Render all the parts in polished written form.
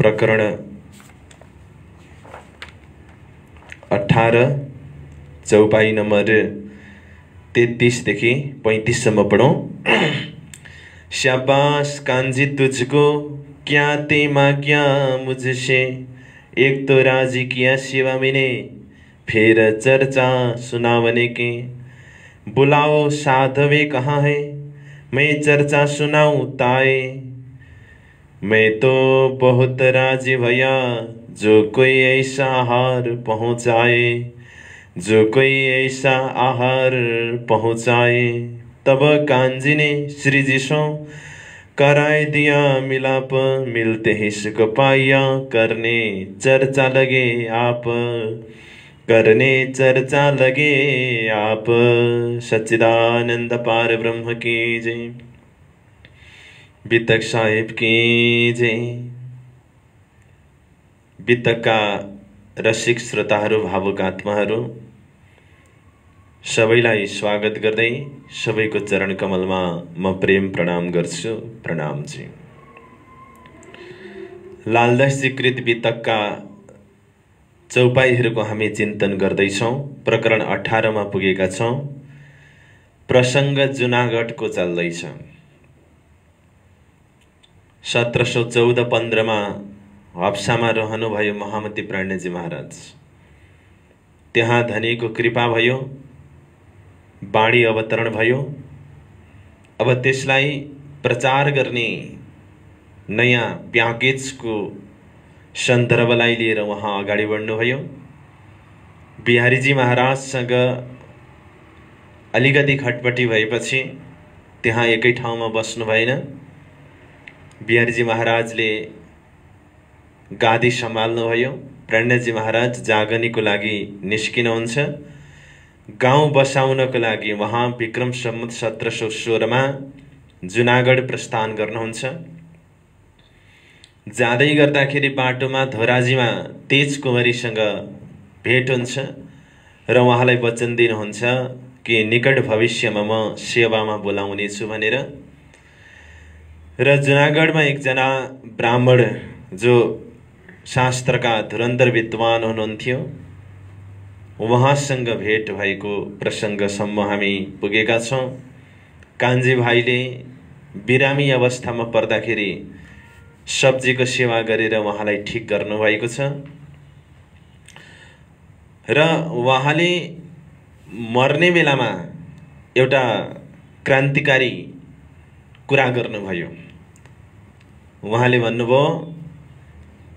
प्रकरण 18 चौपाई नंबर 33 देखि 35 सम्म पढौं। शाबाश कांजी तुझको, क्या ते मांगा मुझसे, एक तो राजी किया सिवा मैंने, फिर चर्चा सुनावने के। बुलाओ साधवे कहाँ है, मैं चर्चा सुनाऊं ताए। मैं तो बहुत राजी भैया, जो कोई ऐसा हार पहुँचाए, जो कोई ऐसा आहार पहुँचाए। तब कांजी ने श्री जी सो कराए दिया मिलाप, मिलते ही सुख पाया, करने चर्चा लगे आप, करने चर्चा लगे आप। सच्चिदानंद पार ब्रह्म की जय। बितक साहेब की जय। बितकका रसिक श्रोताहरू, भावुक आत्माहरू सबैलाई स्वागत गर्दै सबैको चरण कमलमा म प्रेम प्रणाम गर्छु। प्रणाम जी। लालदासजी कृत बितकका चौपाईहरूको हामी चिन्तन गर्दैछौँ। प्रकरण 18 मा पुगेका छौँ। प्रसङ्ग जुनागढको चल्दैछ। 1714-15 मा हप्सामा रहनुभयो महामती प्राणजी महाराज। त्यहाँ धनीको कृपा भयो, बाणी अवतरण भयो। अब त्यसलाई प्रचार गर्ने नयाँ प्याकेजको सन्दर्भलाई लिएर उहाँ अगाडि बढ्नुभयो। बिहारीजी महाराजसँग अलिकति खटपटी भएपछि त्यहाँ एकै ठाउँमा बस्नु भएन। बिहारीजी महाराजले गादी सम्हाल्नुभयो। प्राणजी महाराज जागनीको लागि निस्किनुहुन्छ। गाउँ बसाउनको लागि उहाँ विक्रम सम्वत 1716 मा जुनागढ प्रस्थान गर्नुहुन्छ। जाँदै गर्दाखेरि बाटोमा धोराजीमा तेज कुँवरीसँग भेट हुन्छ र उहाँलाई वचन दिनुहुन्छ कि निकट भविष्यमा म सेवामा बोलाउने छु भनेर। र जुनागढमा एकजना ब्राह्मण जो शास्त्रका धुरन्धर विद्वान हुनुहुन्थ्यो, उहाँसँग भेट भएको प्रसङ्गसम्म हामी पुगेका छौँ। कान्छी भाइले बिरामी अवस्थामा पर्दाखेरि सब्जीको सेवा गरेर उहाँलाई ठिक गर्नुभएको छ र उहाँले मर्ने बेलामा एउटा क्रान्तिकारी कुरा गर्नुभयो। उहाँले भन्नुभयो,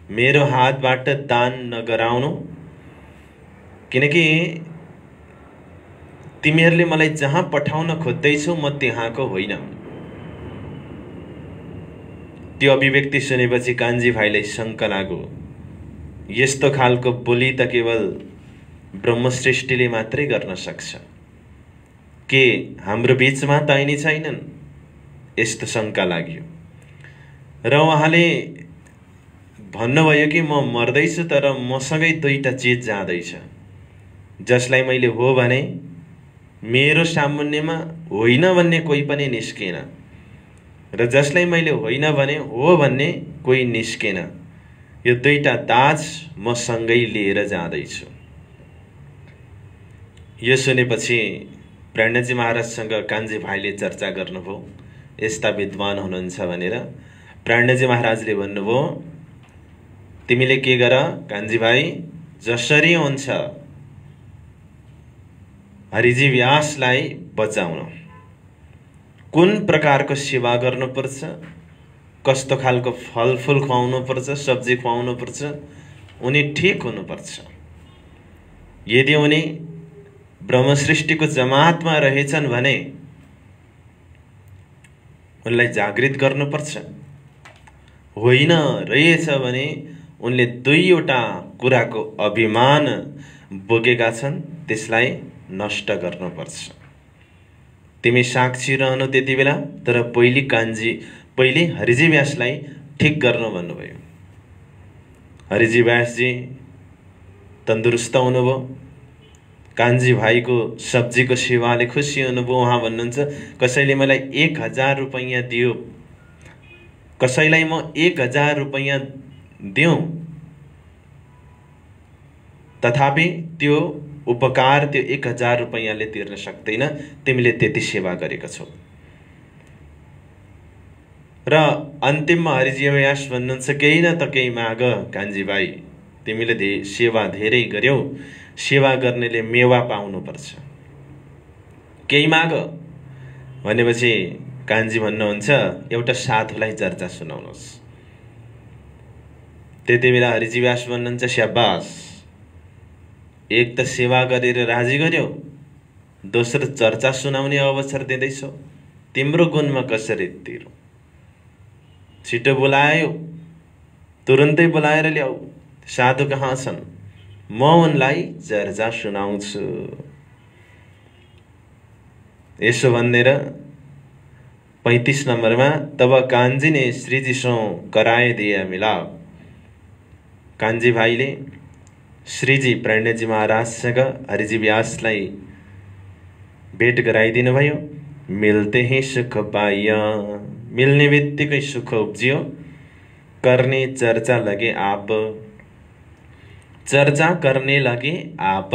मेरो हातबाट दान नगराउनु, किनकि तिमीहरूले मलाई जहाँ पठाउन खोज्दैछौ म त्यहाँको होइन। त्यो अभिव्यक्ति सुनेपछि कान्छी भाइलाई शङ्का लाग्यो। यस्तो खालको बोली त केवल ब्रह्मश्रेष्ठीले मात्रै गर्न सक्छ, के हाम्रो बीचमा त यिनी छैनन्? यस्तो शङ्का लाग्यो र उहाँले भन्नुभयो कि म मर्दैछु तर मसँगै दुईटा चिज जाँदैछ, जसलाई मैले हो भने मेरो सामुन्नेमा होइन भन्ने कोही पनि निस्केन, र जसलाई मैले होइन भने हो भन्ने कोही निस्केन। यो दुईटा दाज म सँगै लिएर जाँदैछु। यो सुनेपछि प्राणजी महाराजसँग कान्छी भाइले चर्चा गर्नुभयो, यस्ता विद्वान हुनुहुन्छ भनेर। प्राणजी महाराजले भन्नुभयो, तिमीले के गर कान्छी भाइ, जसरी हुन्छ हरिजी व्यासलाई बचाउन, कुन प्रकारको सेवा गर्नुपर्छ, कस्तो खालको फलफुल खुवाउनुपर्छ, सब्जी खुवाउनुपर्छ, उनी ठिक हुनुपर्छ। यदि उनी ब्रह्मसृष्टिको जमातमा रहेछन् भने उनलाई जागृत गर्नुपर्छ। होइन रहेछ भने उनले दुईवटा कुराको अभिमान बोकेका छन्, त्यसलाई नष्ट गर्नुपर्छ। तिमी साक्षी रहनु त्यति बेला, तर पहिले हरिजी व्यासलाई ठिक गर्नु भन्नुभयो। हरिजी व्यासजी तन्दुरुस्त हुनुभयो। कान्छी भाइको सब्जीको सेवाले खुसी हुनुभयो। उहाँ भन्नुहुन्छ, कसैले मलाई 1000 रुपैयाँ दियो, कसैलाई म 1000 रुपैयाँ दिउँ, तथापि त्यो उपकार त्यो 1000 रुपैयाँले तिर्न सक्दैन। तिमीले त्यति सेवा गरेको छौ। र अन्तिममा हरिजी व्यास भन्नुहुन्छ, केही न त केही माग कान्छी भाइ, तिमीले सेवा धेरै गर्यौ, सेवा गर्नेले मेवा पाउनुपर्छ। केही माग भनेपछि कान्छी भन्नुहुन्छ, एउटा साधुलाई चर्चा सुनाउनुहोस्। त्यति बेला हरिजी व्यास भन्नुहुन्छ, स्याबास, एक त सेवा गरेर राजी गर्यौ, दोस्रो चर्चा सुनाउने अवसर दिँदैछौ, तिम्रो गुणमा कसरी तिरौँ? छिटो बोलायो, तुरन्तै बोलाएर ल्याऊ। साधु कहाँ छन्? म उनलाई चर्चा सुनाउँछु। यसो भनेर 35 नम्बरमा, तब कान्छी ने श्रीजीसो कराए दिया मिलाप। कान्छी भाइले श्रीजी प्रणयजी महाराजसँग हरिजी व्यासलाई भेट गराइदिनु भयो। मिलते ही सुख पाइया, मिल्ने बित्तिकै सुख उब्जियो। करने चर्चा लगे आप, चर्चा करने लगे आप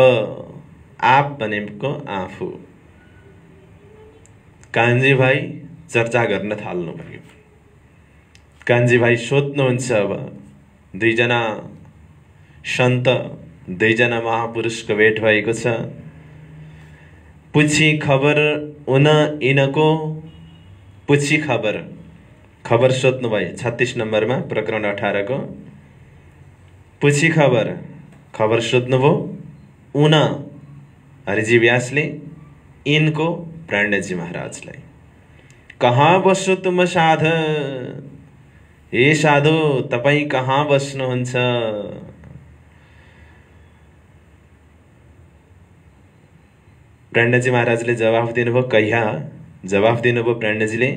भनेको आफू। कान्छी भाइ चर्चा गर्न थाल्नु भयो। कान्छी भाइ सोध्नुहुन्छ, अब दुईजना सन्त, दुईजना महापुरुषको भेट भएको छ। पूछी खबर उन इनको, पूछी खबर सोध्नु भयो 36 नम्बरमा प्रकरण 18 को। पूछी खबर सोध्नुभयो उन हरिजी व्यासले, इनको प्रणयजी महाराजलाई। कहाँ बस्छौ तुम साध, हे साधु तपाईँ कहाँ बस्नुहुन्छ? प्रणयजी महाराजले जवाफ दिनुभयो, कहिया? जवाफ दिनुभयो प्रणयजीले,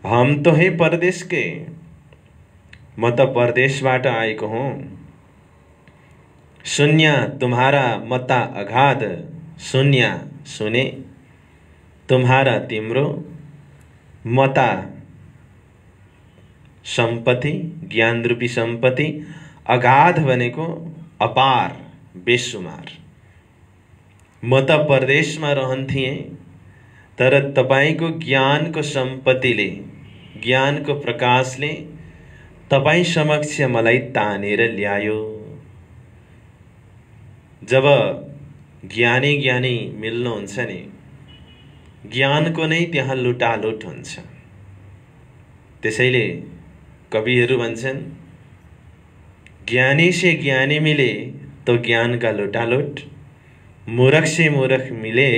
हम तो है परदेश के, म त परदेशबाट आएको हुँ। शून्य तुम्हारा मता अगाध, शून्य सुने, तुम्हारा तिम्रो, मता सम्पत्ति, ज्ञान रूपी सम्पत्ति, अगाध भनेको अपार, बेसुमार। म त परदेशमा रहन्थिएँ, तर तपाईको ज्ञानको सम्पत्तिले, ज्ञानको प्रकाशले तपाईँ समक्ष मलाई तानेर ल्यायो। जब ज्ञानी मिल्नुहुन्छ नि, ज्ञानको नै त्यहाँ लुटालुट हुन्छ। त्यसैले कविहरू भन्छन्, ज्ञानी से ज्ञानी मिले तो ज्ञान का लुटालुट, मूर्ख से मूर्ख मिले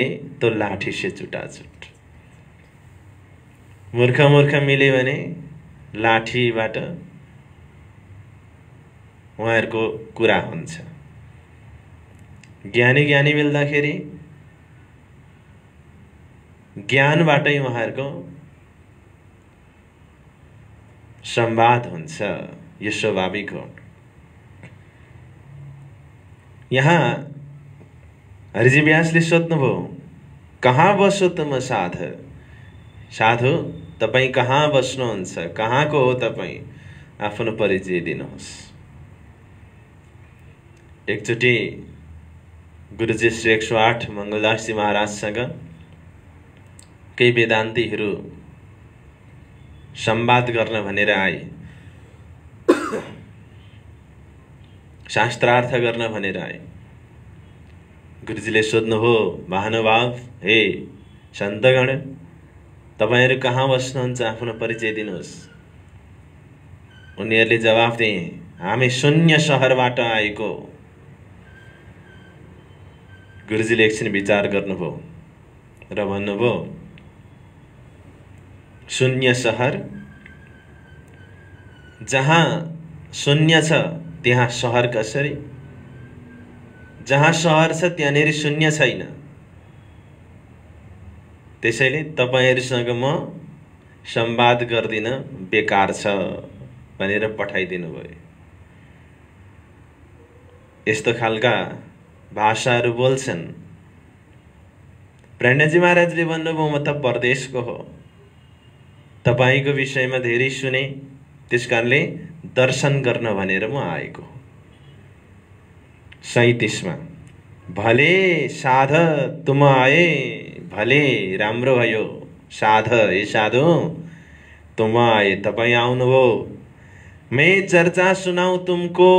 तो लाठी से चुटाचुट। मूर्ख मिले भने लाठीबाट उहाँहरूको कुरा हुन्छ। ज्ञानी मिल्दाखेरि ज्ञानबाटै उहाँहरूको संवाद हुन्छ। यो स्वाभाविक हो। यहाँ हरिजी व्यासले सोध्नुभयो, कहाँ बस्छौ तुम साधु? साधु तपाईँ कहाँ बस्नुहुन्छ? कहाँको हो तपाईँ? आफ्नो परिचय दिनुहोस्। एकचोटि गुरुजी श्री 108 मङ्गलदासजी महाराजसँग केही वेदान्तीहरू संवाद गर्न भनेर आए, शास्त्रार्थ गर्न भनेर आए। गुरुजीले सोध्नुभयो, महानुभाव, हे सन्तगण, तपाईहरु कहाँ बस्नुहुन्छ? आफ्नो परिचय दिनुहोस्। उनीहरूले जवाफ दिए, हामी शून्य शहरबाट आएको। गुरुजीले एकछिन विचार गर्नुभयो र भन्नुभयो, शून्य शहर? जहाँ शून्य छ त्यहाँ शहर कसरी? जहाँ शहर छ त्यहाँनेरि शून्य छैन। त्यसैले तपाईहरुसँग म संवाद गर्दिन, बेकार छ भनेर पठाइदिनु भयो। यस्तो खालका भाषाहरू बोल्छन्। प्रणयजी महाराजले भन्नुभयो, म त परदेशको हो, तपाईको विषयमा धेरै सुने, त्यसकारणले दर्शन गर्न भनेर म आएको। 37 मा भले साध तुम आए, भले राम्रो भयो साध, ए साधु तुम आए, तपाईँ आउनुभयो। मैं चर्चा सुनाऊ तुमको,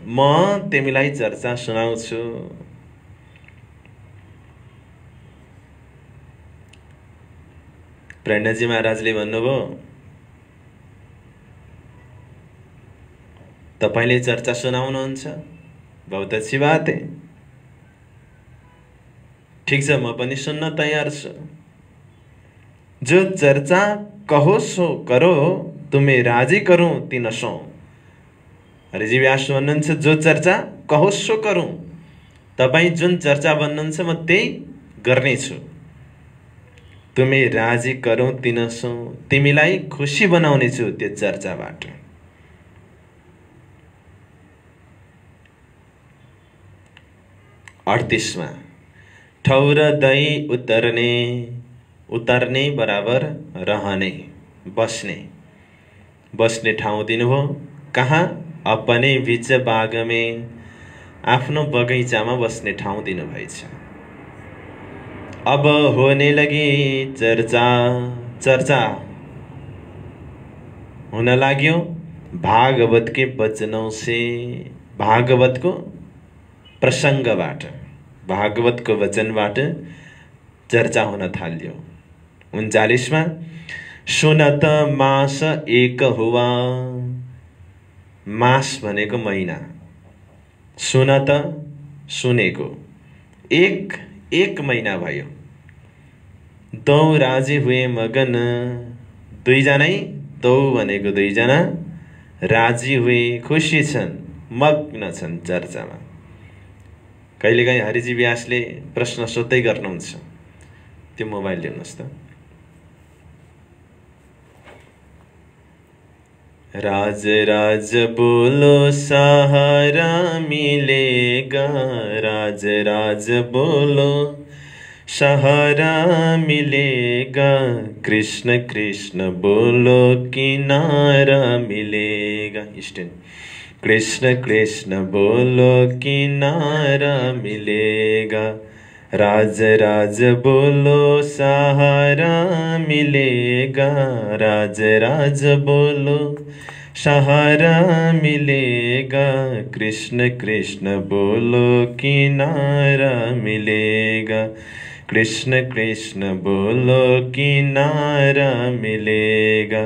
म तिमीलाई चर्चा सुनाउँछु। प्रेरणाजी महाराजले भन्नुभयो तपाईले चर्चा सुनाउनुहुन्छ, बहुत अच्छी बात है, ठीक छ, म पनि सुन्न तयार छु। जो चर्चा कहो सो करो, तुम्हें राजी करूं तीन सो। हरिजी व्यास भन्नुहुन्छ जो चर्चा कहो सो करूं, तपाईँ जुन चर्चा भन्नुहुन्छ म त्यही गर्नेछु। तुम्हें राजी करूं तीन सो, तिमीलाई खुसी बनाउने छु त्यो चर्चाबाट। अड़तीसमा ठौर दई उतरने, उतरने बराबर रहने, बस्ने, बस्ने ठाउँ दिनुभयो। कहाँ? अपने बीच बाग में, आफ्नो बगैँचामा बस्ने ठाउँ दिनुभएछ। अब होने लगी चर्चा, चर्चा हुन लाग्यो भागवत के वचनों से, भागवतको प्रसङ्गबाट, भागवतको वचनबाट चर्चा हुन थाल्यो। 39 मा सुनत मास एक हुआ, मास भनेको महिना, सुनत सुनेको, एक महिना भयो। दौ राजी हुए मगन, दुईजनै, दौ भनेको दुईजना, राजी हुए खुसी छन्, मग्न छन् चर्चामा। कहिलेकाहीँ हरिजी व्यासले प्रश्न सोध्दै गर्नुहुन्छ, त्यो मोबाइल ल्याउनुहोस् त। राज राज बोलो सहारा मिलेगा, राज राज बोलो सहारा मिलेगा, कृष्ण कृष्ण बोलो किनारा मिलेगा। स्टैंड, कृष्ण कृष्ण बोलो किनारा मिलेगा, राज राज बोलो सहारा मिलेगा, राज राज बोलो सहारा मिलेगा, कृष्ण कृष्ण बोलो किनारा मिलेगा, कृष्ण कृष्ण बोलो किनारा मिलेगा,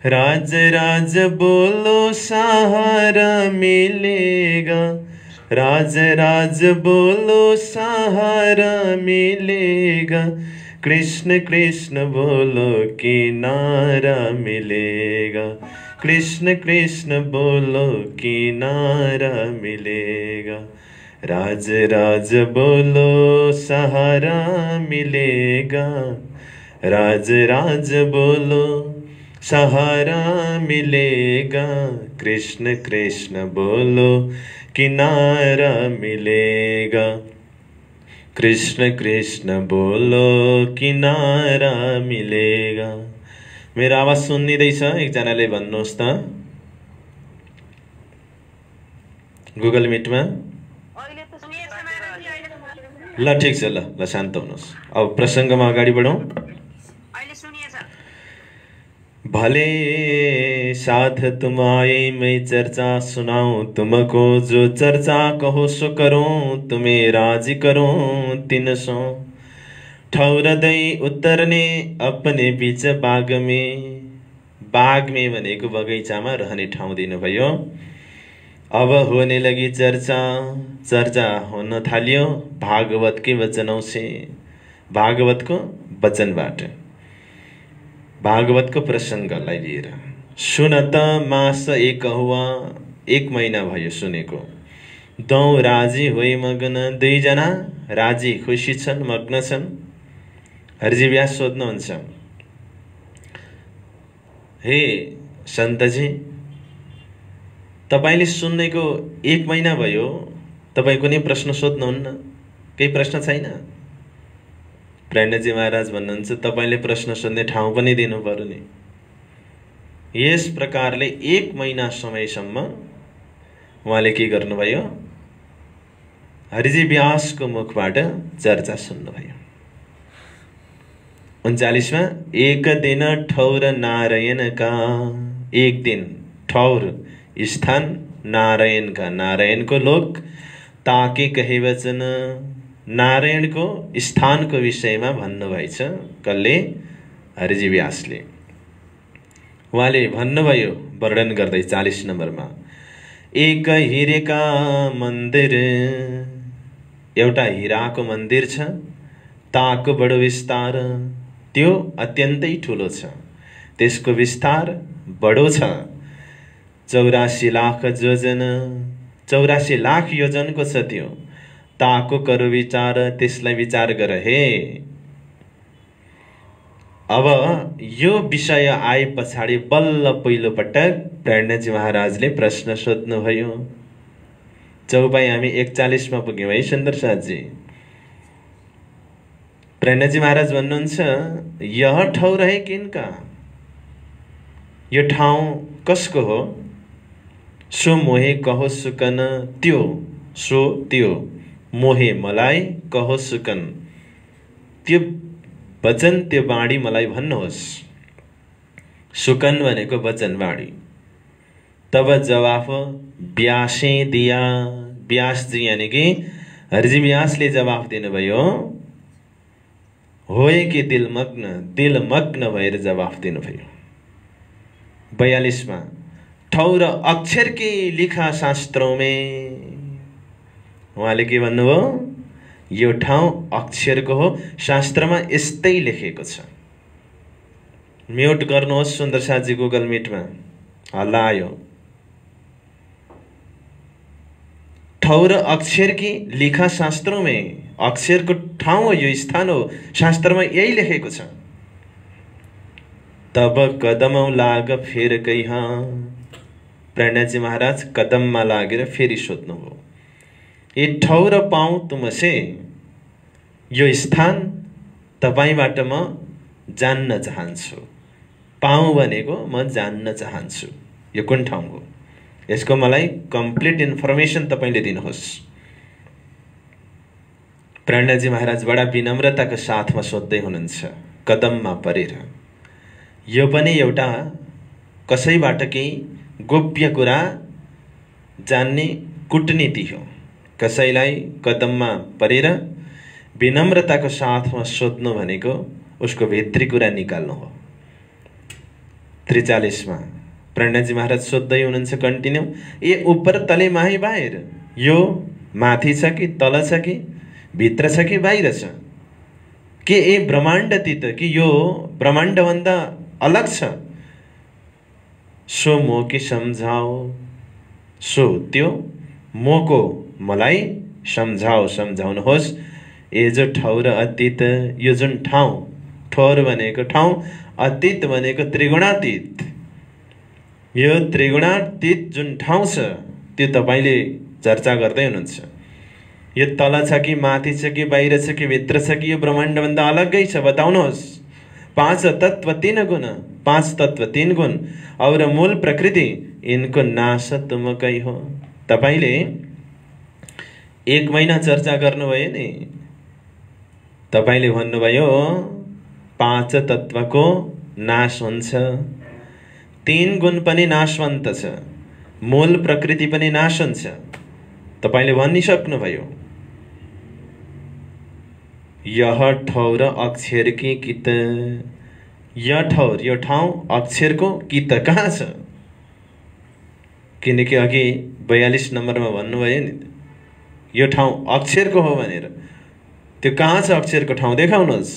राज राज बोलो सहारा मिलेगा, राज राज बोलो सहारा मिलेगा, कृष्ण कृष्ण बोलो किनारा मिलेगा, कृष्ण कृष्ण बोलो किनारा मिलेगा, राज राज बोलो सहारा मिलेगा, राज राज बोलो सहारा मिलेगा, कृष्ण कृष्ण बोलो किनारा मिलेगा, कृष्ण कृष्ण बोलो किनारा मिलेगा। मेरो आवाज सुनिँदैछ? एकजनाले भन्नुहोस् त गुगल मिटमा। ल ठिक छ, ल शान्त हुनुहोस्। अब प्रसङ्गमा अगाडि बढौँ। भले साथ तुम आए, मैं चर्चा सुनाऊं तुमको, जो चर्चा कहो सो करूं, तुम्हें राजी करूं तीन सो। ठौर दई उतरने अपने बीच बाग में, बाग में भनेको बगैँचामा रहने ठाउँ दिनुभयो। अब होने लगी चर्चा, चर्चा हुन थाल्यो भागवत के वचनों से, भागवतको वचनबाट, भागवतको प्रसङ्गलाई लिएर। सुनत मास एक हुआ, एक महिना भयो सुनेको। दौ राजी होइ मगन, दुईजना राजी खुसी छन्, मग्न छन्। हरिजी व्यास सोध्नुहुन्छ, हे सन्तजी, तपाईँले सुन्नेको एक महिना भयो, तपाईँ कुनै प्रश्न सोध्नुहुन्न? केही प्रश्न छैन? प्रेरणाजी महाराज भन्नुहुन्छ तपाईँले प्रश्न सोध्ने ठाउँ पनि दिनु पर्यो नि। यस प्रकारले 1 महिना समयसम्म उहाँले के गर्नुभयो, हरिजी व्यासको मुखबाट चर्चा सुन्नुभयो। 39 मा एक दिन ठौर नारायणका, एक दिन ठौर स्थान नारायणका, नारायणको लोक, ताके कहे वचन, नारायणको स्थानको विषयमा भन्नुभएछ। कसले? हरिजी व्यासले। उहाँले भन्नुभयो वर्णन गर्दै 40 नम्बरमा, एक हिरेका मन्दिर, एउटा हिराको मन्दिर छ, ताको बडो विस्तार, त्यो अत्यन्तै ठुलो छ, त्यसको विस्तार बडो छ, 84 लाख योजन, 84 लाख योजनको छ त्यो, ताको करो विचार, त्यसलाई विचार गर हे। अब यो विषय आए पछाडि बल्ल पहिलो पटक प्रणजी महाराजले प्रश्न सोध्नुभयो। चौपाई हामी 41 मा पुग्यौं है सुन्दर साथजी। प्रणजी महाराज भन्नुहुन्छ, यह ठाउँ रहे किनका, यो ठाउँ कसको हो? सो मोहे कहो सुकन, त्यो सो त्यो, मोहे मलाई, कहो सुकन, त्यो वचन, त्यो बाणी मलाई भन्नुहोस्। सुकन भनेको वचन बाणी। तब जवाफ व्यासे दिया, व्यासजी यानी कि हरिजी व्यासले जवाफ दिनुभयो, होए कि दिलमग्न भएर जवाफ दिनुभयो। 42 मा ठौर अक्षर के लिखा शास्त्रों में, उहाँले के भन्नुभयो, यो ठाउँ अक्षरको हो, शास्त्रमा यस्तै लेखेको छ। म्युट गर्नुहोस् सुन्दर साथजी गुगल मिटमा, हल्ला आयो। ठौर अक्षर की लिखा शास्त्रों में, अक्षरको ठाउँ हो, यो स्थान हो, शास्त्रमा यही लेखेको छ। तब कदमौं लाग फेर कहिहा, प्रणजी महाराज कदममा लागेर फेरि सोध्नुभयो, ये ठौर पाऊँ तुमसे, यो स्थान तपाईबाट म जान्न चाहन्छु। पाऊँ भनेको म जान्न चाहन्छु, यो कुन ठाउँ हो, यसको मलाई कम्प्लिट इन्फर्मेसन तपाईले दिनुहोस्। प्रणजी महाराज बडा विनम्रताको साथमा सोध्दै हुनुहुन्छ, कदममा परेर। यो पनि एउटा कसैबाट केही गोप्य कुरा जान्ने कूटनीति हो। कसैलाई कदममा परेर विनम्रताको साथमा सोध्नु भनेको उसको भित्री कुरा निकाल्नु हो। 43 मा प्रणजी महाराज सोध्दै हुनुहुन्छ कन्टिन्यू, ए उपर तले माही बाहिर, यो माथि छ कि तल छ कि भित्र छ कि बाहिर छ, के ए ब्रह्माण्डतीत, कि यो ब्रह्माण्डभन्दा अलग छ। सो मोके सम्झाओ, सो त्यो, मोको मलाई, सम्झाओ सम्झाउनुहोस्। ए जो ठाउँ र अतीत, यो जुन ठाउँ, ठौर भनेको ठाउँ, अतीत भनेको त्रिगुणातीत, यो त्रिगुणातीत जुन ठाउँ छ त्यो तपाईले चर्चा गर्दै हुनुहुन्छ। यो तल छ कि माथि छ कि बाहिर छ कि भित्र छ कि यो ब्रह्माण्डभन्दा अलग्गै छ, बताउनुहोस्। 5 तत्व 3 गुण, 5 तत्व 3 गुण और मूल प्रकृति, इनको नाश तुम कै हो। तपाईले 1 महिना चर्चा गर्नुभयो नि, तपाईले भन्नुभयो 5 तत्वको नाश हुन्छ, 3 गुण पनि नाशवन्त छ, मूल प्रकृति पनि नाश हुन्छ, तपाईले भनिसक्नुभयो। यह ठौर अक्षर की कित, यह ठौर, यो ठाउँ अक्षरको कित कहाँ छ? किनकि अघि 42 नम्बरमा भन्नुभयो नि, यो ठाउँ अक्षरको हो भनेर। त्यो कहाँ छ अक्षरको ठाउँ, देखाउनुहोस्।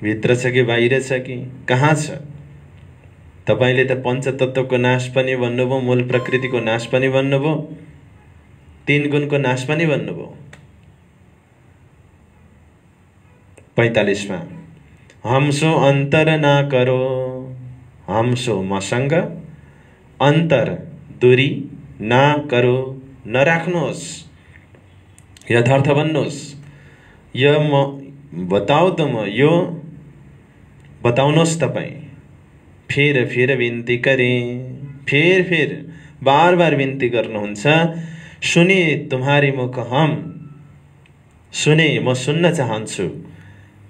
भित्र छ कि बाहिर छ कि कहाँ छ? तपाईले त पञ्चतत्वको नाश पनि भन्नुभयो, मूल प्रकृतिको नाश पनि भन्नुभयो, 3 गुणको नाश पनि भन्नुभयो। 45 मा हमसो अन्तर ना करो, हमसो मसँग अन्तर दूरी ना करो, नराख्नुहोस्, यथार्थ भन्नुहोस्। यो म बताऊ त, म यो बताउनुहोस् तपाई, फिर विन्ती करे, फिर बार बार विन्ती गर्नुहुन्छ। सुने तुम्हारी मुख हम, सुने म सुन्न चाहन्छु,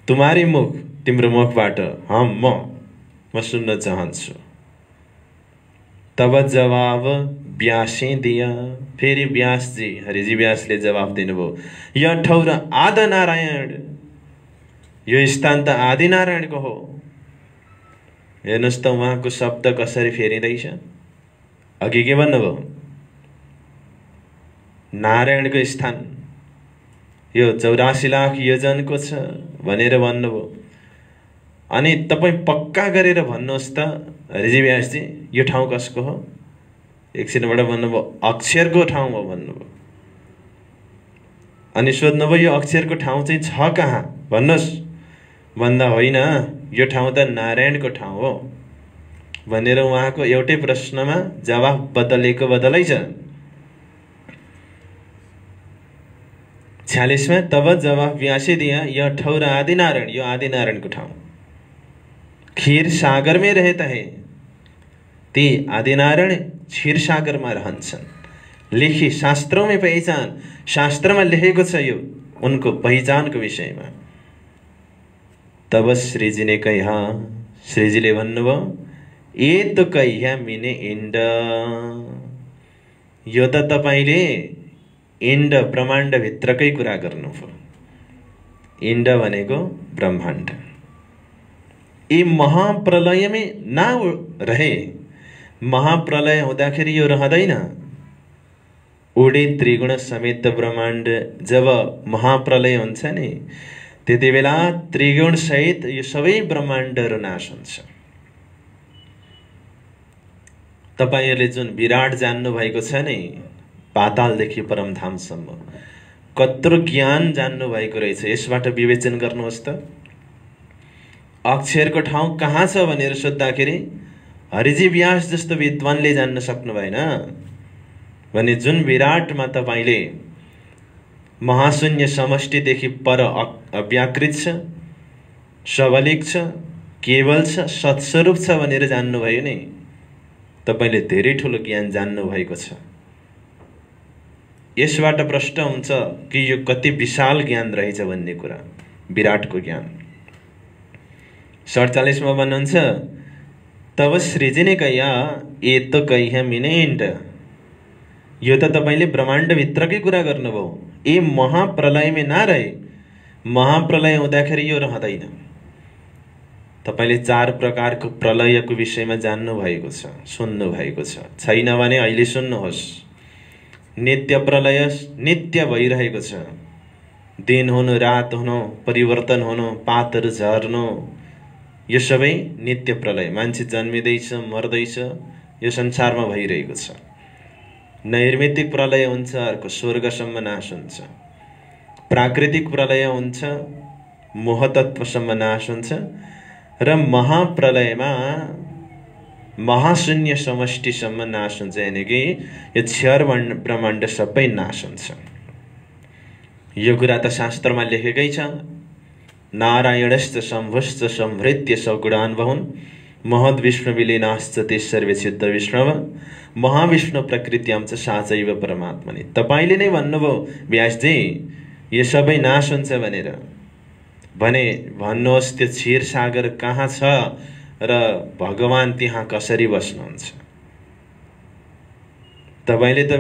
तुम्हारी मुख तिम्रो मुखबाट म सुन्न चाहन्छु। तब जवाब व्यासे दिया, फेरि व्यासजी हरिजी व्यासले जवाब दिनुभयो, यो ठाउँ आदि नारायण, यो स्थान त आदि नारायणको हो। हेर्नुहोस् त उहाँको शब्द कसरी फेरिँदैछ। अघि के भन्नुभयो, नारायणको स्थान यो 84 लाख योजनको छ भनेर भन्नुभयो। अनि तपाईँ पक्का गरेर भन्नुहोस् त हरिजी व्यासजी, यो ठाउँ कसको हो? एकछिनबाट भन्नुभयो अक्षरको ठाउँ हो भन्नुभयो। अनि सोध्नुभयो यो अक्षरको ठाउँ चाहिँ छ कहाँ भन्नुहोस् भन्दा, होइन यो ठाउँ त नारायणको ठाउँ हो भनेर उहाँको एउटै प्रश्नमा जवाफ बदलेको बदलै छ। 46 में तब जवाब व्यासे दिया, यह ठौर आदिनारायण, यो आदिनारायण को ठाउँ। क्षीर सागर में रहता है, ती आदिनारायण क्षीर सागर में रहन्छन्। लेखी शास्त्रों में पहचान, शास्त्र में लेखेको छ यो उनको पहचान को विषय में। तब श्रीजी ने कहा, श्रीजीले भन्नुभयो, ए तो कहिया मिने इन्ड, यो त तपाईले इन्ड ब्रह्माण्ड भित्रकै कुरा गर्नुभयो। इन्ड भनेको ब्रह्माण्ड। यी महाप्रलयमै ना रहे, महाप्रलय हुँदाखेरि यो रहँदैन। उडे त्रिगुण समेत ब्रह्माण्ड जब महाप्रलय हुन्छ नि, त्यति बेला त्रिगुण सहित यो सबै ब्रह्माण्डहरू नाश हुन्छ। तपाईहरुले जुन विराट जान्नु भएको छ नि, पातालदेखि परमधामसम्म कत्रो ज्ञान जान्नु भएको रहेछ। यसबाट विवेचन गर्नुहोस् त, अक्षरको ठाउँ कहाँ छ भनेर सोद्धाखेरि हरिजी व्यास जस्तो विद्वानले जान्न सक्नु भएन भने जुन विराटमा तपाईले महाशून्य समष्टिदेखि पर अव्याकृत छ, सबलिक छ, केवल छ, सत्स्वरूप छ भनेर जान्नुभयो नि, तपाईले धेरै ठुलो ज्ञान जान्नु भएको छ। यसबाट प्रश्न हुन्छ कि यो कति विशाल ज्ञान रहेछ भन्ने कुरा, विराटको ज्ञान। 47 में भन्नुहुन्छ, तब श्रीजी ने कहा, ए तो कहिया मिने इन्ड, यो त तपाईले ब्रह्माण्ड भित्रकै कुरा गर्नुभयो। ए महाप्रलयमा नरहे, महाप्रलय हुँदाखेरि यो रहँदैन। तपाईले 4 प्रकारको प्रलयको विषयमा जान्नु भएको छ, सुन्नु भएको छ। छैन भने अहिले सुन्नुहोस्। नित्य प्रलय नित्य भइरहेको छ। दिन हुनु, रात हुनु, परिवर्तन हुनु, पातहरू झर्नु, यो सबै नित्य प्रलय। मान्छे जन्मिँदैछ, मर्दैछ, यो संसारमा भइरहेको छ। नैर्मित्तिक प्रलय हुन्छ, अर्को स्वर्गसम्म नाश हुन्छ। प्राकृतिक प्रलय हुन्छ, मोहतत्वसम्म नाश हुन्छ। र महाप्रलयमा महाशून्य समष्टिसम्म नाश हुन्छ, यानि कि यो क्षर ब्रह्माण्ड सबै नाश हुन्छ। यो कुरा त शास्त्रमा लेखेकै छ। नारायणश्च शम्भुश्च संहृत्य सगुणान्वहुन् महद्विष्णु विलीनाश्च ते सर्वे सिद्ध विष्णव महाविष्णु प्रकृत्यां च साचैव परमात्मनि। तपाईले नै भन्नुभयो व्यासजी, यो सबै नाश हुन्छ भनेर। भने भन्नुहोस् त्यो क्षीर सागर कहाँ छ र भगवान त्यहाँ कसरी बस्नुहुन्छ? तपाईले त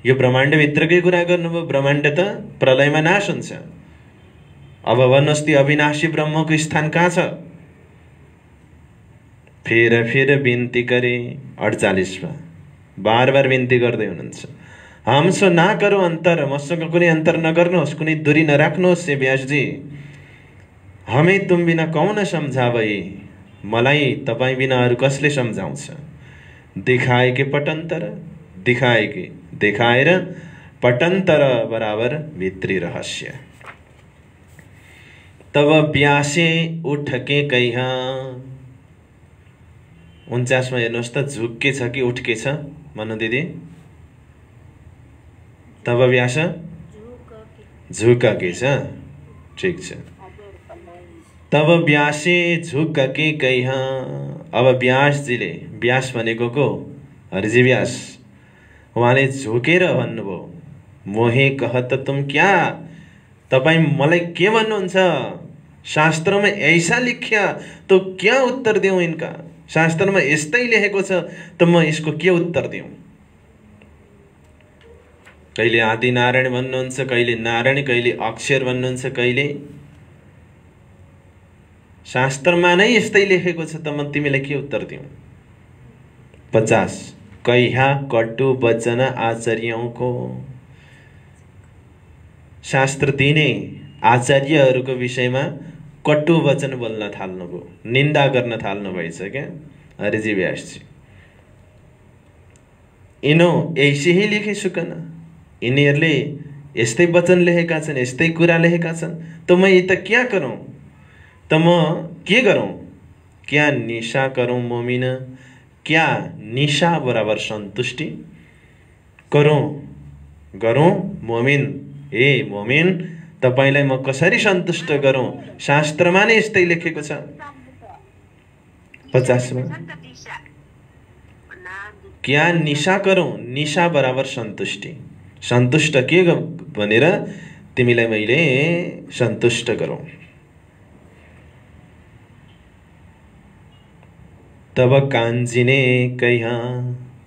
यो ब्रह्माण्ड भित्रकै कुरा गर्नुभयो। ब्रह्माण्ड त प्रलयमा नाश हुन्छ। अब भन्नुहोस् त्यो अविनाशी ब्रह्मको स्थान कहाँ छ? फिर विन्ती करे। 48 में बार बार विन्ती गर्दै हुनुहुन्छ, हमसो ना करो अन्तर, मसँग कुनै अन्तर नगर्नुहोस्, कुनै दूरी नराख्नुहोस्। व्यासजी, हमें तुम बिना कौन सम्झावै, मलाई तपाईँ बिना अरू कसले सम्झाउँछ? दिखाए के पटन्तर, दिखाए के देखाएर पटन्तर बराबर भित्री रहस्य। तब व्यासे उठ के कहिया। 49 में हेर्नुहोस् त, झुक्के छ कि उठके छ? भन्नु दिदी। तब व्यास झुकके छ, ठीक छ। तब व्यासे झुकके कहिया, अब व्यासजीले, व्यास भनेको को? हरिजी व्यास, उहाँले झुकेर भन्नुभयो, मोहे कहत तुम क्या, तपाईँ मलाई के भन्नुहुन्छ? शास्त्र में ऐसा लिखा तो क्या उत्तर दूं इनका? शास्त्र में यस्तै लेखेको छ तो म यसको के उत्तर दूं? कहिले आदि नारायण भन्नुहुन्छ, कहिले नारायण, कहिले अक्षर भन्नुहुन्छ, कहिले शास्त्रमा नै यस्तै लेखेको छ त म तिमीलाई के उत्तर दिउँ? 50 कह्या कटु वचन आचार्यों को, शास्त्र दिने आचार्यहरूको विषयमा कटु वचन बोल्न थाल्नुभयो, निन्दा गर्न थाल्नु भएछ क्या हरिजी व्यासजी। इनो ऐसे ही लेखे सुकन, यिनीहरूले यस्तै वचन लेखेका छन्, यस्तै कुरा लेखेका छन्, त म त क्या गरौँ? त म के गरौँ? क्या निशा करूँ मोमिन, क्या निशा बराबर संतुष्टि गरौँ? गरौँ मोमिन, ए मोमिन तपाईलाई म कसरी सन्तुष्ट गरौँ? शास्त्रमा नै यस्तै लेखेको छ। 50 में क्या निशा करूँ, निशा बराबर संतुष्टि, सन्तुष्ट के भनेर तिमीलाई मैले सन्तुष्ट गरौँ। तब कान्छी ने कह्या,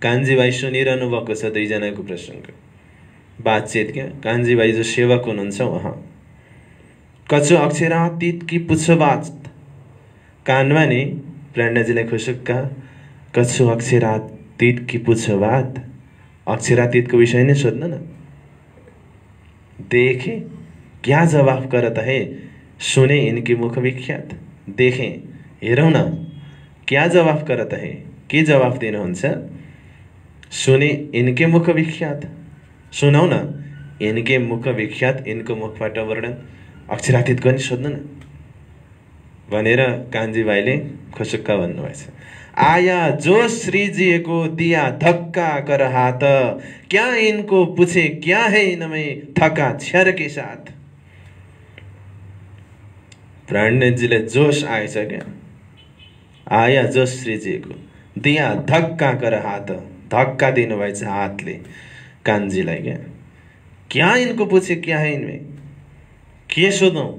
कान्छी भाइ सुनिरहनु भएको छ दुईजनाको प्रसङ्ग बातचित क्या। कान्छी भाइ जो सेवक हुनुहुन्छ उहाँ, कछु अक्षरातीत की पुछ बात, कानमा नि प्रणजीलाई खुसुक्का, कछु अक्षरातीत की पुछ बात, अक्षरातीत को विषय नै सोध्नु न। देखे क्या जवाफ करता है, सुने इनकी मुख विख्यात, देखे हेरौँ न क्या जवाफ करता है, के जवाफ दिनुहुन्छ? सुने इनके मुख विख्यात, सुनौ न इनके मुख विख्यात, इनको मुखबाट वर्णन, अक्षरातीतको नि सोध्नु न भनेर कान्छी भाइले खुसुक्का भन्नुभएछ। आया जो श्री जी को दिया धक्का कर हाथ, क्या इनको पूछे क्या है इनमें थका छर के साथ। प्राणजीले जोश आएछ क्या। आया जो श्री जी को दिया धक्का कर हाथ, धक्का दिनुभएछ हातले कान्छीलाई क्या। क्या इनको पूछे क्या है इनमें, के सोधौँ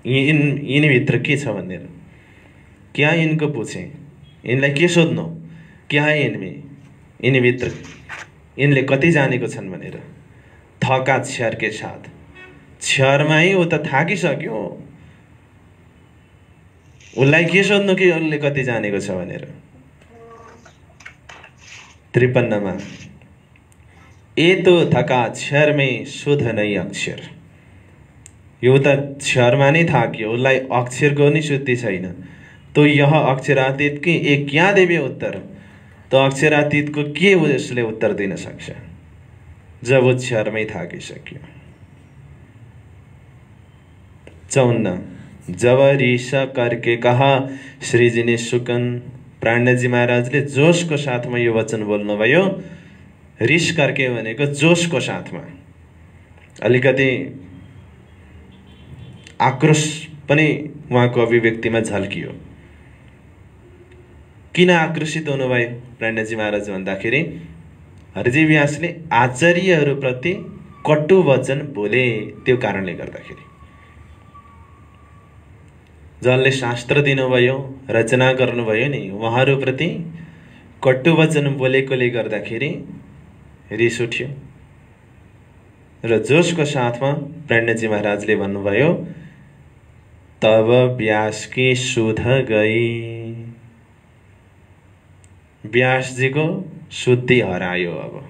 यिनीभित्र के छ भनेर। क्या इनको पूछे, यिनलाई के सोध्नु, क्या है इनमें, यिनीभित्र यिनले कति जानेको छन् भनेर। थका छ्यार के साथ, छ्यारमै ऊ त थाकिसक्यो, उसलाई के सोध्नु कि उसले कति जानेको छ भनेर। 53 मा ए तो थका छ्यार में शुद्ध नै अक्षर, यो त छ्यारमा नै थाक्यो, उसलाई अक्षरको नि शुद्धि छैन। तो यह अक्षरातीत की एक क्या देवे उत्तर, तो अक्षरातीत को के उसले उत्तर दिन सक्छ जब वो छ्यारमै थाकिसक्यो। 54 जब रिस करके कहा श्रीजी ने सुकन, प्राणजी महाराजले जोशको साथमा यो वचन बोल्नुभयो। रिस करके भनेको जोशको साथमा, अलिकति आक्रोश पनि उहाँको अभिव्यक्तिमा झल्कियो। किन आक्रोशित हुनुभयो प्राणजी महाराज भन्दाखेरि हरिजी व्यासले आचार्यहरूप्रति कटु वचन बोले, त्यो कारणले गर्दाखेरि। जसले शास्त्र दिनुभयो, रचना गर्नुभयो नि, उहाँहरूप्रति कटु वचन बोलेकोले गर्दाखेरि रिस उठ्यो र जोशको साथमा प्राणजी महाराजले भन्नुभयो, तब व्यास की सुध गई, व्यासजी को शुद्धि हरायो। अब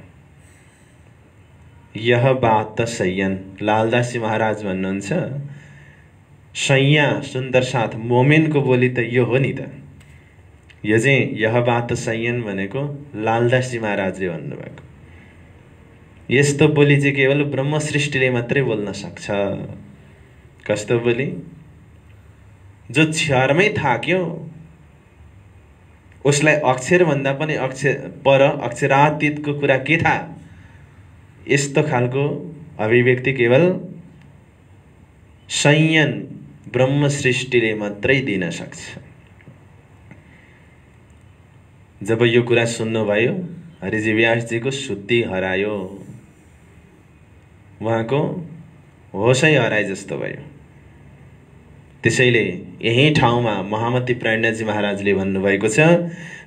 यह बात त सैयन, लालदासी महाराज भन्नुहुन्छ, सैया सुन्दर साथ मोमिनको बोली त यो हो नि त। यो चाहिँ यह बात त सैयन भनेको लालदासी महाराजले भन्नुभएको। यस्तो बोली चाहिँ केवल ब्रह्म सृष्टिले मात्रै बोल्न सक्छ। कस्तो बोली? जो छ्यारमै थाक्यो, उसलाई अक्षर भन्दा पनि पर अक्षरातीतको कुरा के थाहा, यस्तो खालको अभिव्यक्ति केवल संयन ब्रह्म सृष्टिले मात्रै दिन सक्छ। जब यो कुरा सुन्नुभयो हरिजी व्यासजीको शुद्धि हरायो, उहाँको होसै हराए जस्तो भयो। त्यसैले यही ठाउँमा महामती प्राज्ञजी महाराजले भन्नुभएको छ,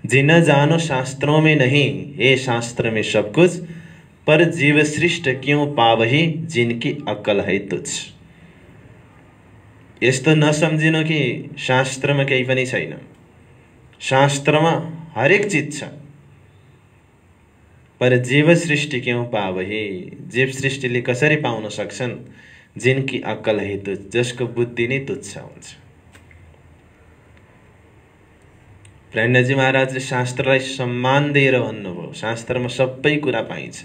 जिन जानो शास्त्रों में नहीं, हे शास्त्र में सब कुछ, पर जीव सृष्ट क्यों पावही, जिनकी अक्कल है तुच्छ। यस्तो नसम्झिनु कि शास्त्रमा केही पनि छैन। शास्त्रमा हरेक चिज छ, पर जीव सृष्टि क्यों पावही, जीव सृष्टिले कसरी पाउन सक्छन्, जिनकी अक्कल है तुच्छ, जसको बुद्धि नै तुच्छ हुन्छ। प्राज्ञजी महाराजले शास्त्रलाई सम्मान दिएर भन्नुभयो, शास्त्रमा सबै कुरा पाइन्छ।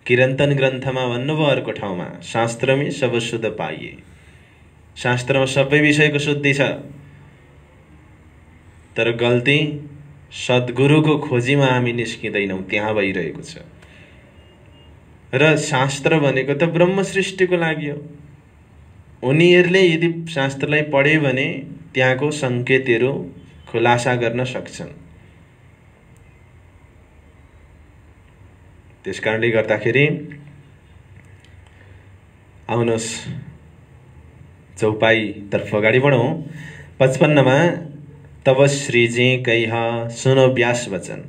किरन्तन ग्रन्थमा भन्नुभयो अर्को ठाउँमा, शास्त्रमै सब शुद्ध पाइए। शास्त्रमा सबै विषयको शुद्धि छ, तर गल्ती सद्गुरुको खोजीमा हामी निस्किँदैनौँ, त्यहाँ भइरहेको छ। र शास्त्र भनेको त ब्रह्म सृष्टिको लागि हो। उनीहरूले यदि शास्त्रलाई पढे भने त्यहाँको सङ्केतहरू खुलासा गर्न सक्छन्। त्यसकारणले गर्दाखेरि आउनुहोस् चौपाईतर्फ अगाडि बढौँ। 55मा तब श्रीजी कहिहा सुनो व्यास वचन।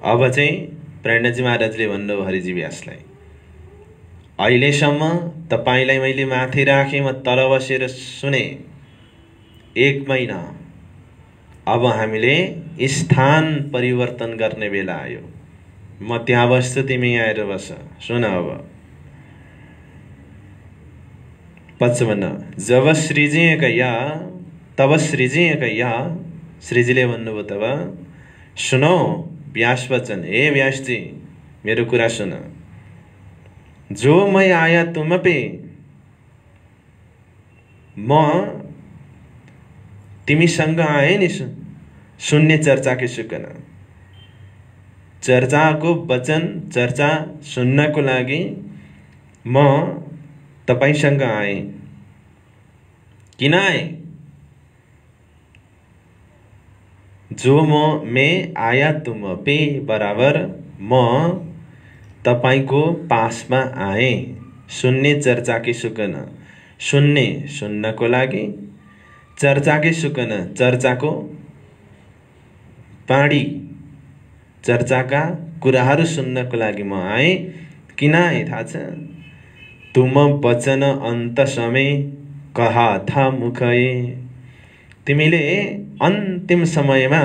अब चाहिँ प्राज्ञजी महाराजले भन्नुभयो हरिजी व्यासलाई, अहिलेसम्म तपाईलाई मैले माथि राखेँ, म तल बसेर सुने 1 महिना। अब हामीले स्थान परिवर्तन गर्ने बेला आयो। म त्यहाँ बस्छु, तिमी आएर बस, सुन। अब 55 जब श्रीजी कहिया तब श्रीजी कहिया, श्रीजीले भन्नुभयो तब सुनो व्यास वचन, हे व्यासजी मेरो कुरा सुन। जो मैं आया तुम पे, म तिमीसँग आए नि सुन्ने चर्चा के सुकन। चर्चाको वचन चर्चा सुन्नको लागि म तपाईसँग आए। किन आए? जो मैं आया तुम पे बराबर म तपाईको पासमा आए, सुन्ने चर्चा के सुकन, सुन्ने सुन्नको लागि, चर्चा के सुकन चर्चाको पाडी, चर्चाका कुराहरू सुन्नको लागि म आए। किन आए थाहा छ? तुम वचन अन्त समय कहा था मुखए। तिमीले अन्तिम समयमा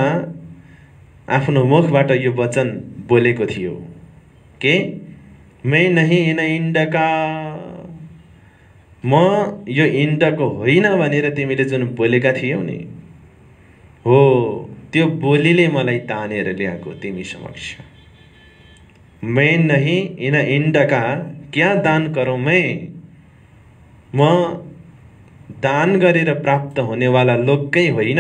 आफ्नो मुखबाट यो वचन बोलेको थियो के मैं नहीं इन इन्डका, म यो इन्डको होइन भनेर तिमीले जुन बोलेका थियौ नि, हो त्यो बोलीले मलाई तानेर ल्याएको तिमी समक्ष। मैं नहीं इन इन्डका क्या दान करूं मैं, म दान गरेर प्राप्त हुनेवाला लोककै होइन,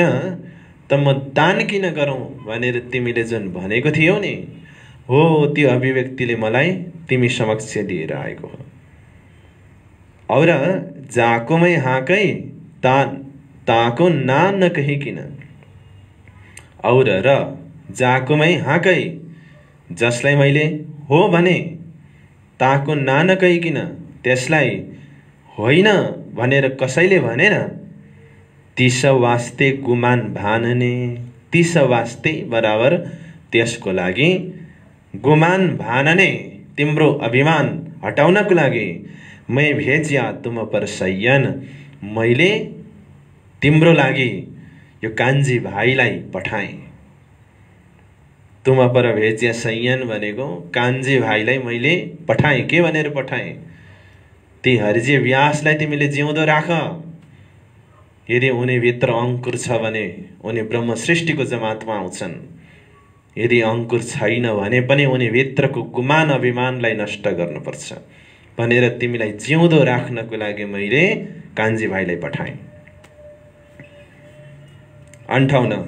त म दान किन गरौँ भनेर तिमीले जुन भनेको थियौ नि, हो त्यो अभिव्यक्तिले मलाई तिमी समक्ष दिएर आएको हो। और जाकोमै हाँकै ताको ना नकहिकिन, और र जाकोमै हाँकै जसलाई मैले हो भने ताको ना नकहिकिन, त्यसलाई होइन भनेर कसैले भनेन, तिस वास्ते गुमान भानने, तिस वास्ते बराबर त्यसको लागि, गुमान भानने तिम्रो अभिमान हटाउनको लागि, मैं भेजिया तुम पर सय्यन, मैले तिम्रो लागि यो कान्छी भाइलाई पठाएँ। तुम पर भेजिया सय्यन भनेको कान्छी भाइलाई मैले पठाएँ। के भनेर पठाएँ? ती हरिजी व्यासलाई तिमीले जिउँदो राख। यदि उनी भित्र अंकुर छ भने उनी ब्रह्म सृष्टिको जमातमा आउँछन्। यदि अंकुर छैन भने पनि उनी भित्रको गुमान अभिमानलाई नष्ट गर्नुपर्छ भनेर तिमीलाई जिउँदो राख्नको लागि मैले कान्छी भाइलाई पठाएँ। 58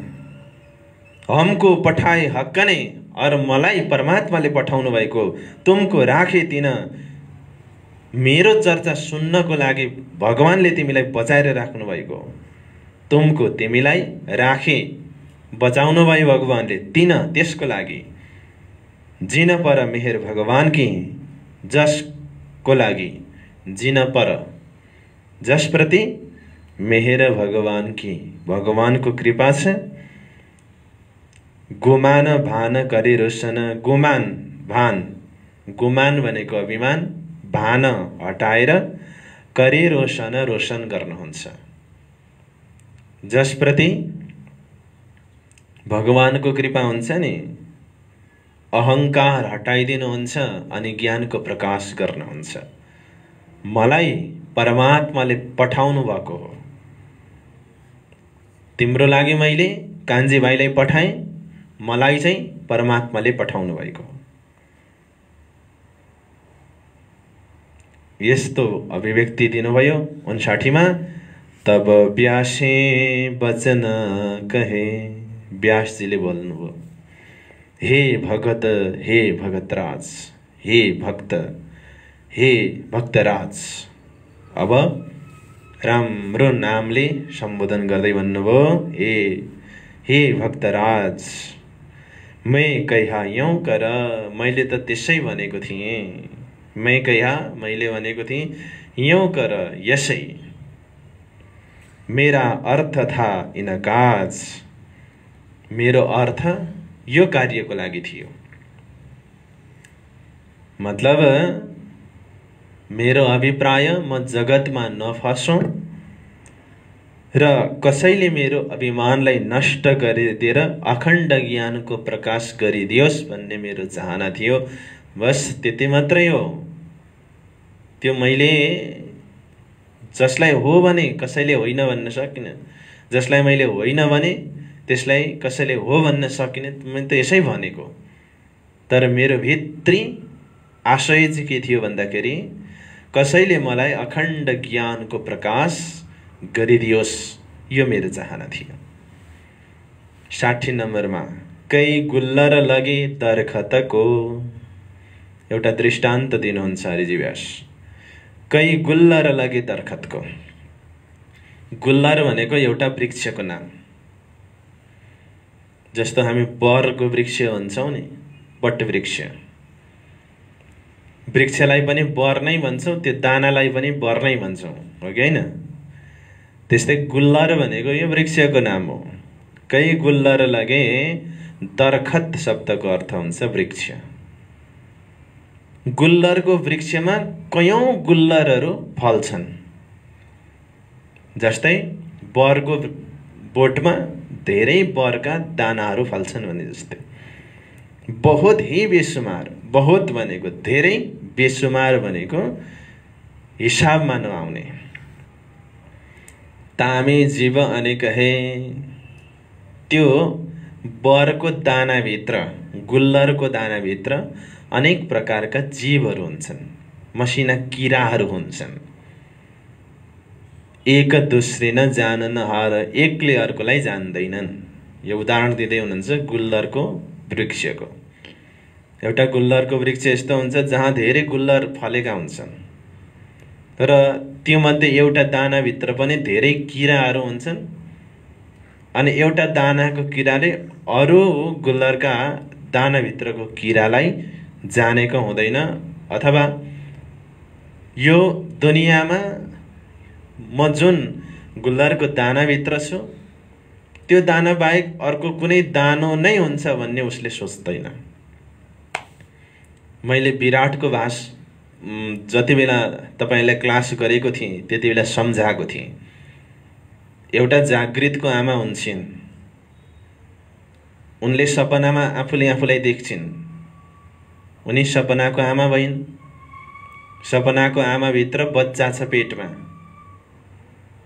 हमको पठाए हक ने, और मलाई परमात्माले पठाउनु भएको, तुमको राखे तिन, मेरो चर्चा सुन्नको लागि भगवानले तिमीलाई बचाएर राख्नु भएको, तुमको तिमीलाई राखे बचाउनु भयो भगवानले तिन त्यसको लागि जिन पर मेहर भगवान की जसको लागि जिन पर जसप्रति मेहर भगवान की भगवानको कृपा छ गुमान भान करे रोशन गुमान भान गुमान भनेको अभिमान भान हटाएर करे रोशन रोशन गर्नुहुन्छ जसप्रति भगवानको कृपा हुन्छ नि अहंकार हटाइदिनुहुन्छ अनि ज्ञानको प्रकाश गर्नुहुन्छ मलाई परमात्माले पठाउनु भएको हो तिम्रो लागि मैले कान्छी भाइलाई पठाएँ मलाई चाहिँ परमात्माले पठाउनु भएको हो यस्तो अभिव्यक्ति दिनुभयो 59 मा तब व्यासे वचन कहे व्यासजीले बोल्नुभयो हे भगतराज हे भक्तराज अब राम्रो नामले सम्बोधन गर्दै भन्नुभयो हे भक्तराज मैं कहा यूं कर मैले त त्यसै भनेको थिएँ मैं कहा मैले भनेको थिएँ यूं कर यसै मेरा अर्थ था इनकाज मेरो अर्थ यो कार्यको लागि थियो मतलब मेरो अभिप्राय म जगतमा नफसौं र कसैले मेरो अभिमानलाई नष्ट गरिदिएर अखण्ड ज्ञानको प्रकाश गरिदियोस् भन्ने मेरो चाहना थियो बस त्यति मात्रै हो त्यो मैले जसलाई हो भने कसैले होइन भन्न सकिन जसलाई मैले होइन भने त्यसलाई कसैले हो भन्न सकिने मैले त यसै भनेको तर मेरो भित्री आशय चाहिँ के थियो भन्दाखेरि कसैले मलाई अखण्ड ज्ञानको प्रकाश गरिदियोस् यो मेरो चाहना थियो 60 नम्बरमा कई गुल्लर लगे दरखतको एउटा दृष्टान्त दिनुहुन्छ हरिजी व्यास कई गुल्लर लगे दरखतको गुल्लर भनेको एउटा वृक्षको नाम जस्तो हामी बरको वृक्ष भन्छौं नि बट वृक्षलाई पनि बर नै भन्छौं त्यो दानालाई पनि बर नै भन्छौं हो कि हैन त्यस्तै गुल्लर भनेको यो वृक्षको नाम हो कई गुल्लर लगे दरखत शब्दको अर्थ हुन्छ वृक्ष गुल्लरको वृक्षमा कयौं गुल्लरहरू फल्छन् जस्तै बरको बोटमा धेरै बरका दानाहरू फल्छन् भने जस्तै बहुत ही बेसुमार बहुत भनेको धेरै बेसुमार भनेको हिसाबमा नआउने तामे जीव अनेक है त्यो बरको दानाभित्र गुल्लरको दानाभित्र अनेक प्रकारका जीवहरू हुन्छन् मसिना किराहरू हुन्छन् एक दूसरे न जानन हार एकले अर्कोलाई जान्दैनन् यो उदाहरण दिँदै हुनुहुन्छ गुल्लरको वृक्षको एउटा गुल्लरको वृक्ष यस्तो हुन्छ जहाँ धेरै गुल्लर फलेका हुन्छन् तर त्यो मध्ये एउटा दाना भित्र पनि धेरै किराहरू हुन्छन् अनि एउटा दानाको किराले अरु गुल्लरका दाना भित्रको किरालाई जानेको हुँदैन अथवा यो दुनियामा म जुन गुल्लरको दाना भित्र छु त्यो दाना बाहेक अर्को कुनै दानो नै हुन्छ भन्ने उसले सोच्दैन मैले विराटको भाष जति बेला तपाईलाई क्लास गरेको थिएँ त्यति बेला सम्झाएको थिएँ एउटा जागृतको आमा हुन्छिन् उनले सपनामा आफूले आफूलाई देख्छिन् उनी सपनाको आमा भइन् सपनाको आमा भित्र बच्चा छ पेटमा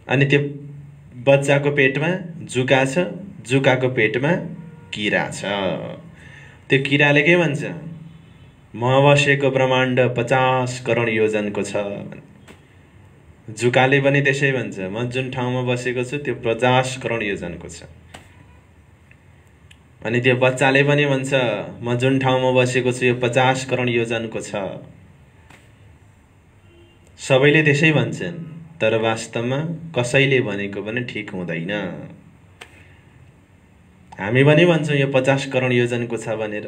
अनि त्यो बच्चाको पेटमा जुका छ जुकाको पेटमा किरा छ त्यो किराले के भन्छ म बसेको ब्रह्माण्ड 50 करोड योजनको छ जुकाले पनि त्यसै भन्छ म जुन ठाउँमा बसेको छु त्यो 50 करोड योजनको छ अनि त्यो बच्चाले पनि भन्छ म जुन ठाउँमा बसेको छु यो 50 करोड योजनको छ सबैले त्यसै भन्छन् तर वास्तवमा कसैले भनेको पनि ठीक हुँदैन हामी पनि भन्छौँ यो 50 करोड योजनको छ भनेर,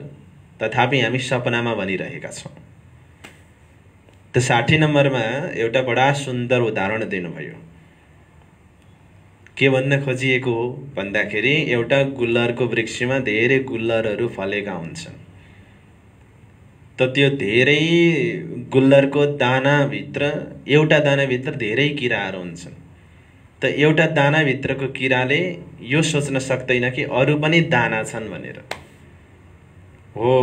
तथापि हामी सपनामा भनिरहेका छौँ। त 60 नम्बरमा एउटा बडा सुन्दर उदाहरण दिनुभयो। के भन्न खोजिएको हो भन्दाखेरि एउटा गुल्लरको वृक्षमा धेरै गुल्लरहरू फलेका हुन्छन्। त त्यो धेरै गुल्लरको दानाभित्र एउटा दानाभित्र धेरै किराहरू हुन्छन्। त एउटा दानाभित्रको किराले यो सोच्न सक्दैन कि अरू पनि दाना छन् भनेर। हो,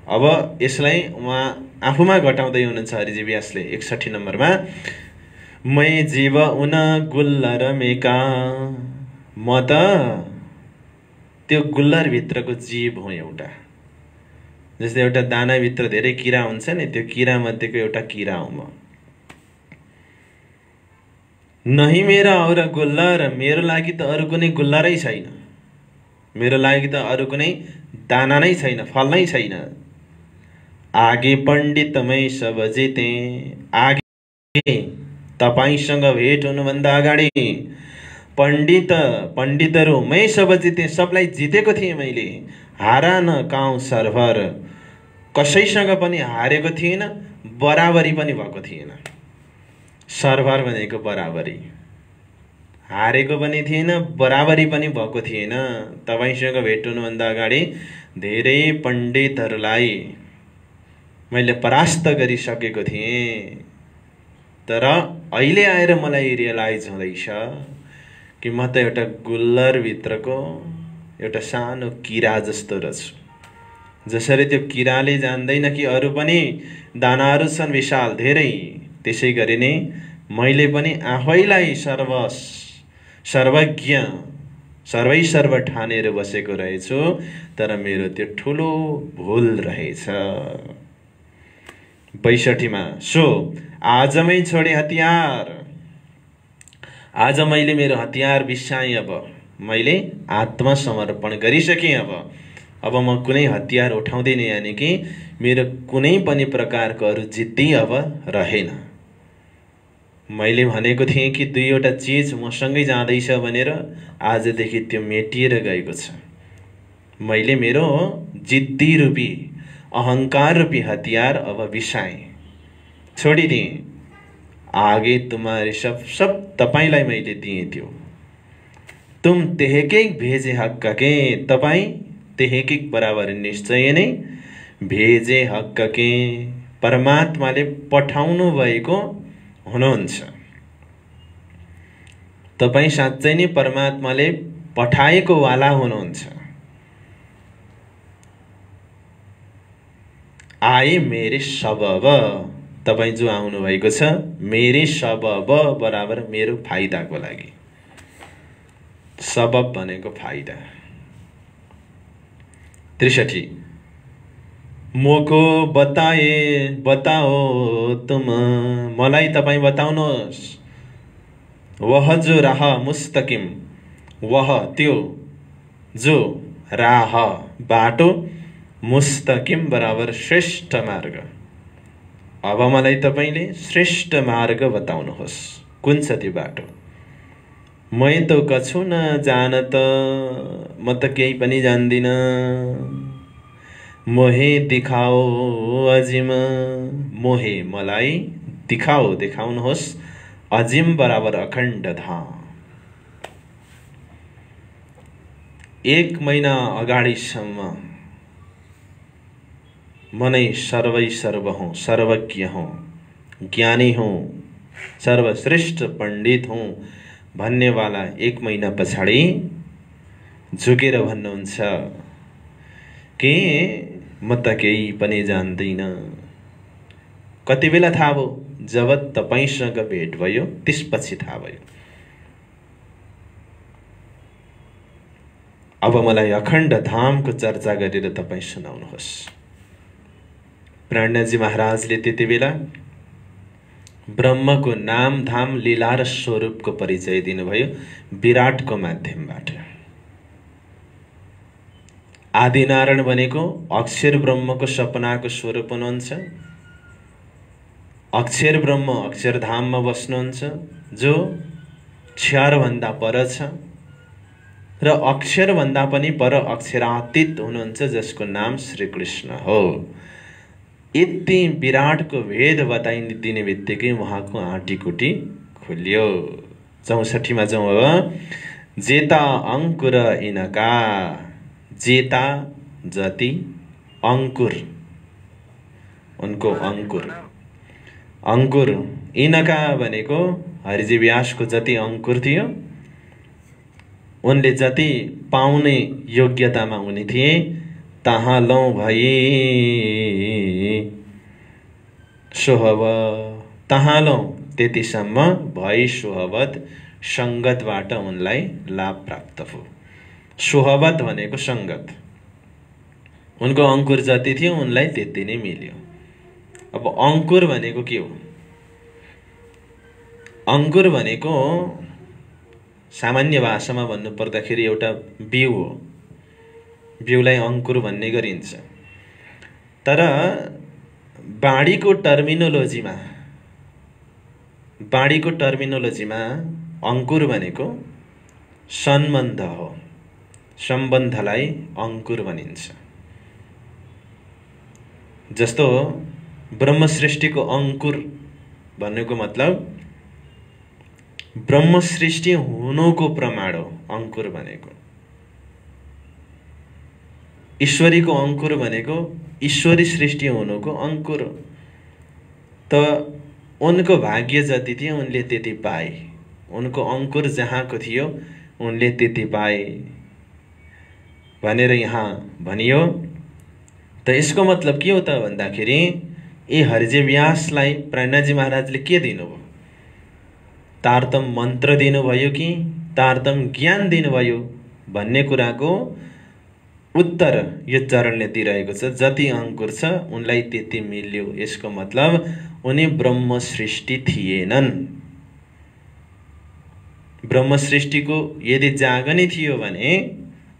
अब यसलाई उहाँ आफूमा घटाउँदै हुनुहुन्छ हरिजी व्यासले 61 नम्बरमा। मै जीव उन गुल्लर मेका, म त त्यो गुल्लरभित्रको जीव हुँ एउटा। जस्तै एउटा दानाभित्र धेरै किरा हुन्छ नि, त्यो किरा मध्येको एउटा किरा हुँ म। नहीं मेरा और गुल्लर, मेरो लागि त अरू कुनै गुल्लरै छैन, मेरो लागि त अरू कुनै दाना नै छैन, फल नै छैन। आगे पण्डितमै सब जिते, आगे तपाईसँग भेट हुनुभन्दा अगाडि पण्डितहरू मै सब जिते, सबलाई जितेको थिएँ मैले। हारा न काउँ सर्भर, कसैसँग पनि हारेको थिएन, बराबरी पनि भएको थिएन। सर्भर भनेको बराबरी, हारेको पनि थिएन, बराबरी पनि भएको थिएन। तपाईसँग भेट हुनुभन्दा अगाडि धेरै पण्डितहरूलाई मैले परास्त गरिसकेको थिएँ। तर अहिले आएर मलाई रियलाइज हुँदैछ कि म त एउटा गुल्लरभित्रको एउटा सानो किरा जस्तो रहेछु। जसरी त्यो किराले जान्दैन कि अरू पनि दानाहरू छन् विशाल धेरै, त्यसै गरी नै मैले पनि आफैलाई सर्वज्ञ सर्व ठानेर बसेको रहेछु। तर मेरो त्यो ठुलो भुल रहेछ। 62मा सो आजमै छोडे हतियार, आज मैले मेरो हतियार बिसाएँ। अब मैले आत्मसमर्पण गरिसकेँ। अब म कुनै हतियार उठाउँदैन, यानि कि मेरो कुनै पनि प्रकारको अरू जिद्दी अब रहेन। मैले भनेको थिएँ कि 2वटा चिज मसँगै जाँदैछ भनेर, आजदेखि त्यो मेटिएर गएको छ। मैले मेरो जिद्दी रूपी अहंकार रूपी हतियार अब बिसाएँ, छोडिदिएँ। आगे तुम्हारे सब तपाईलाई मैले दिएँ त्यो। तुम तेहेकै भेजे हक्क के, तपाईँ तेहेकै बराबर निश्चय नै भेजे हक्क के, परमात्माले पठाउनु भएको हुनुहुन्छ। तपाईँ साँच्चै नै परमात्माले पठाएको वाला हुनुहुन्छ। आए मेरे सबब, तपाईँ जो आउनु भएको छ मेरे सबब बराबर मेरो फाइदाको लागि। सबब भनेको फाइदा। 63 मोको बताओ तुम, मलाई तपाईँ बताउनुहोस्। वह जो राह मुस्तकिम, वह त्यो जो राह बाटो, मुस्तकिम बराबर श्रेष्ठ मार्ग। अब मलाई तपाईले श्रेष्ठ मार्ग बताउनुहोस्, कुन छ त्यो बाटो। मै त कछु न जानत, म त केही पनि जान्दिन। मोहे दिखाओ अजिम, मोहे मलाई, दिखाओ देखाउनुहोस्, अजिम बराबर अखण्ड धाम। 1 महिना अगाडिसम्म म नै सर्वै सर्व हूँ, सर्वज्ञ हूँ, ज्ञानी हूँ, सर्वश्रेष्ठ पण्डित हूँ भन्नेवाला 1 महिना पछाडि झुकेर भन्नुहुन्छ कि म त केही पनि जान्दिन। कति बेला थाहा भयो? जब तपाईसँग भेट भयो त्यसपछि थाहा भयो। अब मलाई अखण्ड धामको चर्चा गरेर तपाईँ सुनाउनुहोस्। प्राणजी महाराजले त्यति बेला ब्रह्मको नाम धाम लीला र स्वरूपको परिचय दिनुभयो विराटको माध्यमबाट। आदिनारायण भनेको अक्षर ब्रह्मको सपनाको स्वरूप हुनुहुन्छ। अक्षर ब्रह्म अक्षरधाममा बस्नुहुन्छ, जो क्षरभन्दा पर छ र अक्षरभन्दा पनि पर अक्षरातीत हुनुहुन्छ जसको नाम श्रीकृष्ण हो। यति विराटको भेद बताइदिने बित्तिकै उहाँको आँटीकुटी खुल्यो। 64 मा जाउँ अब। जेता अंकुर इनका, जेता जति अंकुर, उनको अंकुर, अंकुर इनका भनेको हरिजी व्यासको जति अंकुर थियो, उनले जति पाउने योग्यतामा हुने थिए, तहाँ लौ भई सोहव, तहाँ लौ त्यतिसम्म भई सोहवत, संगतबाट उनलाई लाभ प्राप्त भयो। सोहवत भनेको संगत, उनको अंकुर जति थियो उनलाई त्यति नै मिल्यो। अब अंकुर भनेको के हो? अंकुर भनेको सामान्य भाषामा भन्नु पर्दाखेरि एउटा बिउ हो। बिउलाई अंकुर भन्ने गरिन्छ। तर बाणीको टर्मिनोलोजीमा अंकुर भनेको सम्बन्ध हो। सम्बन्धलाई अंकुर भनिन्छ। जस्तो ब्रह्म सृष्टिको अंकुर भन्नुको मतलब ब्रह्म सृष्टि हुनुको प्रमाण हो अंकुर भनेको। ईश्वरीको अंकुर भनेको ईश्वरी सृष्टि हुनुको अंकुर हो। त उनको भाग्य जति थियो उनले त्यति पाए, उनको अंकुर जहाँको थियो उनले त्यति पाए भनेर यहाँ भनियो। त यसको मतलब के हो त भन्दाखेरि ए हरिजी व्यासलाई प्रणजी महाराजले के दिनुभयो? तारतम मन्त्र दिनुभयो कि तारतम ज्ञान दिनुभयो भन्ने कुराको उत्तर यो चरणले दिइरहेको छ। जति अंकुर छ उनलाई त्यति मिल्यो। यसको मतलब उनी ब्रह्म सृष्टि थिएनन्। ब्रह्म सृष्टिको यदि जागनी थियो भने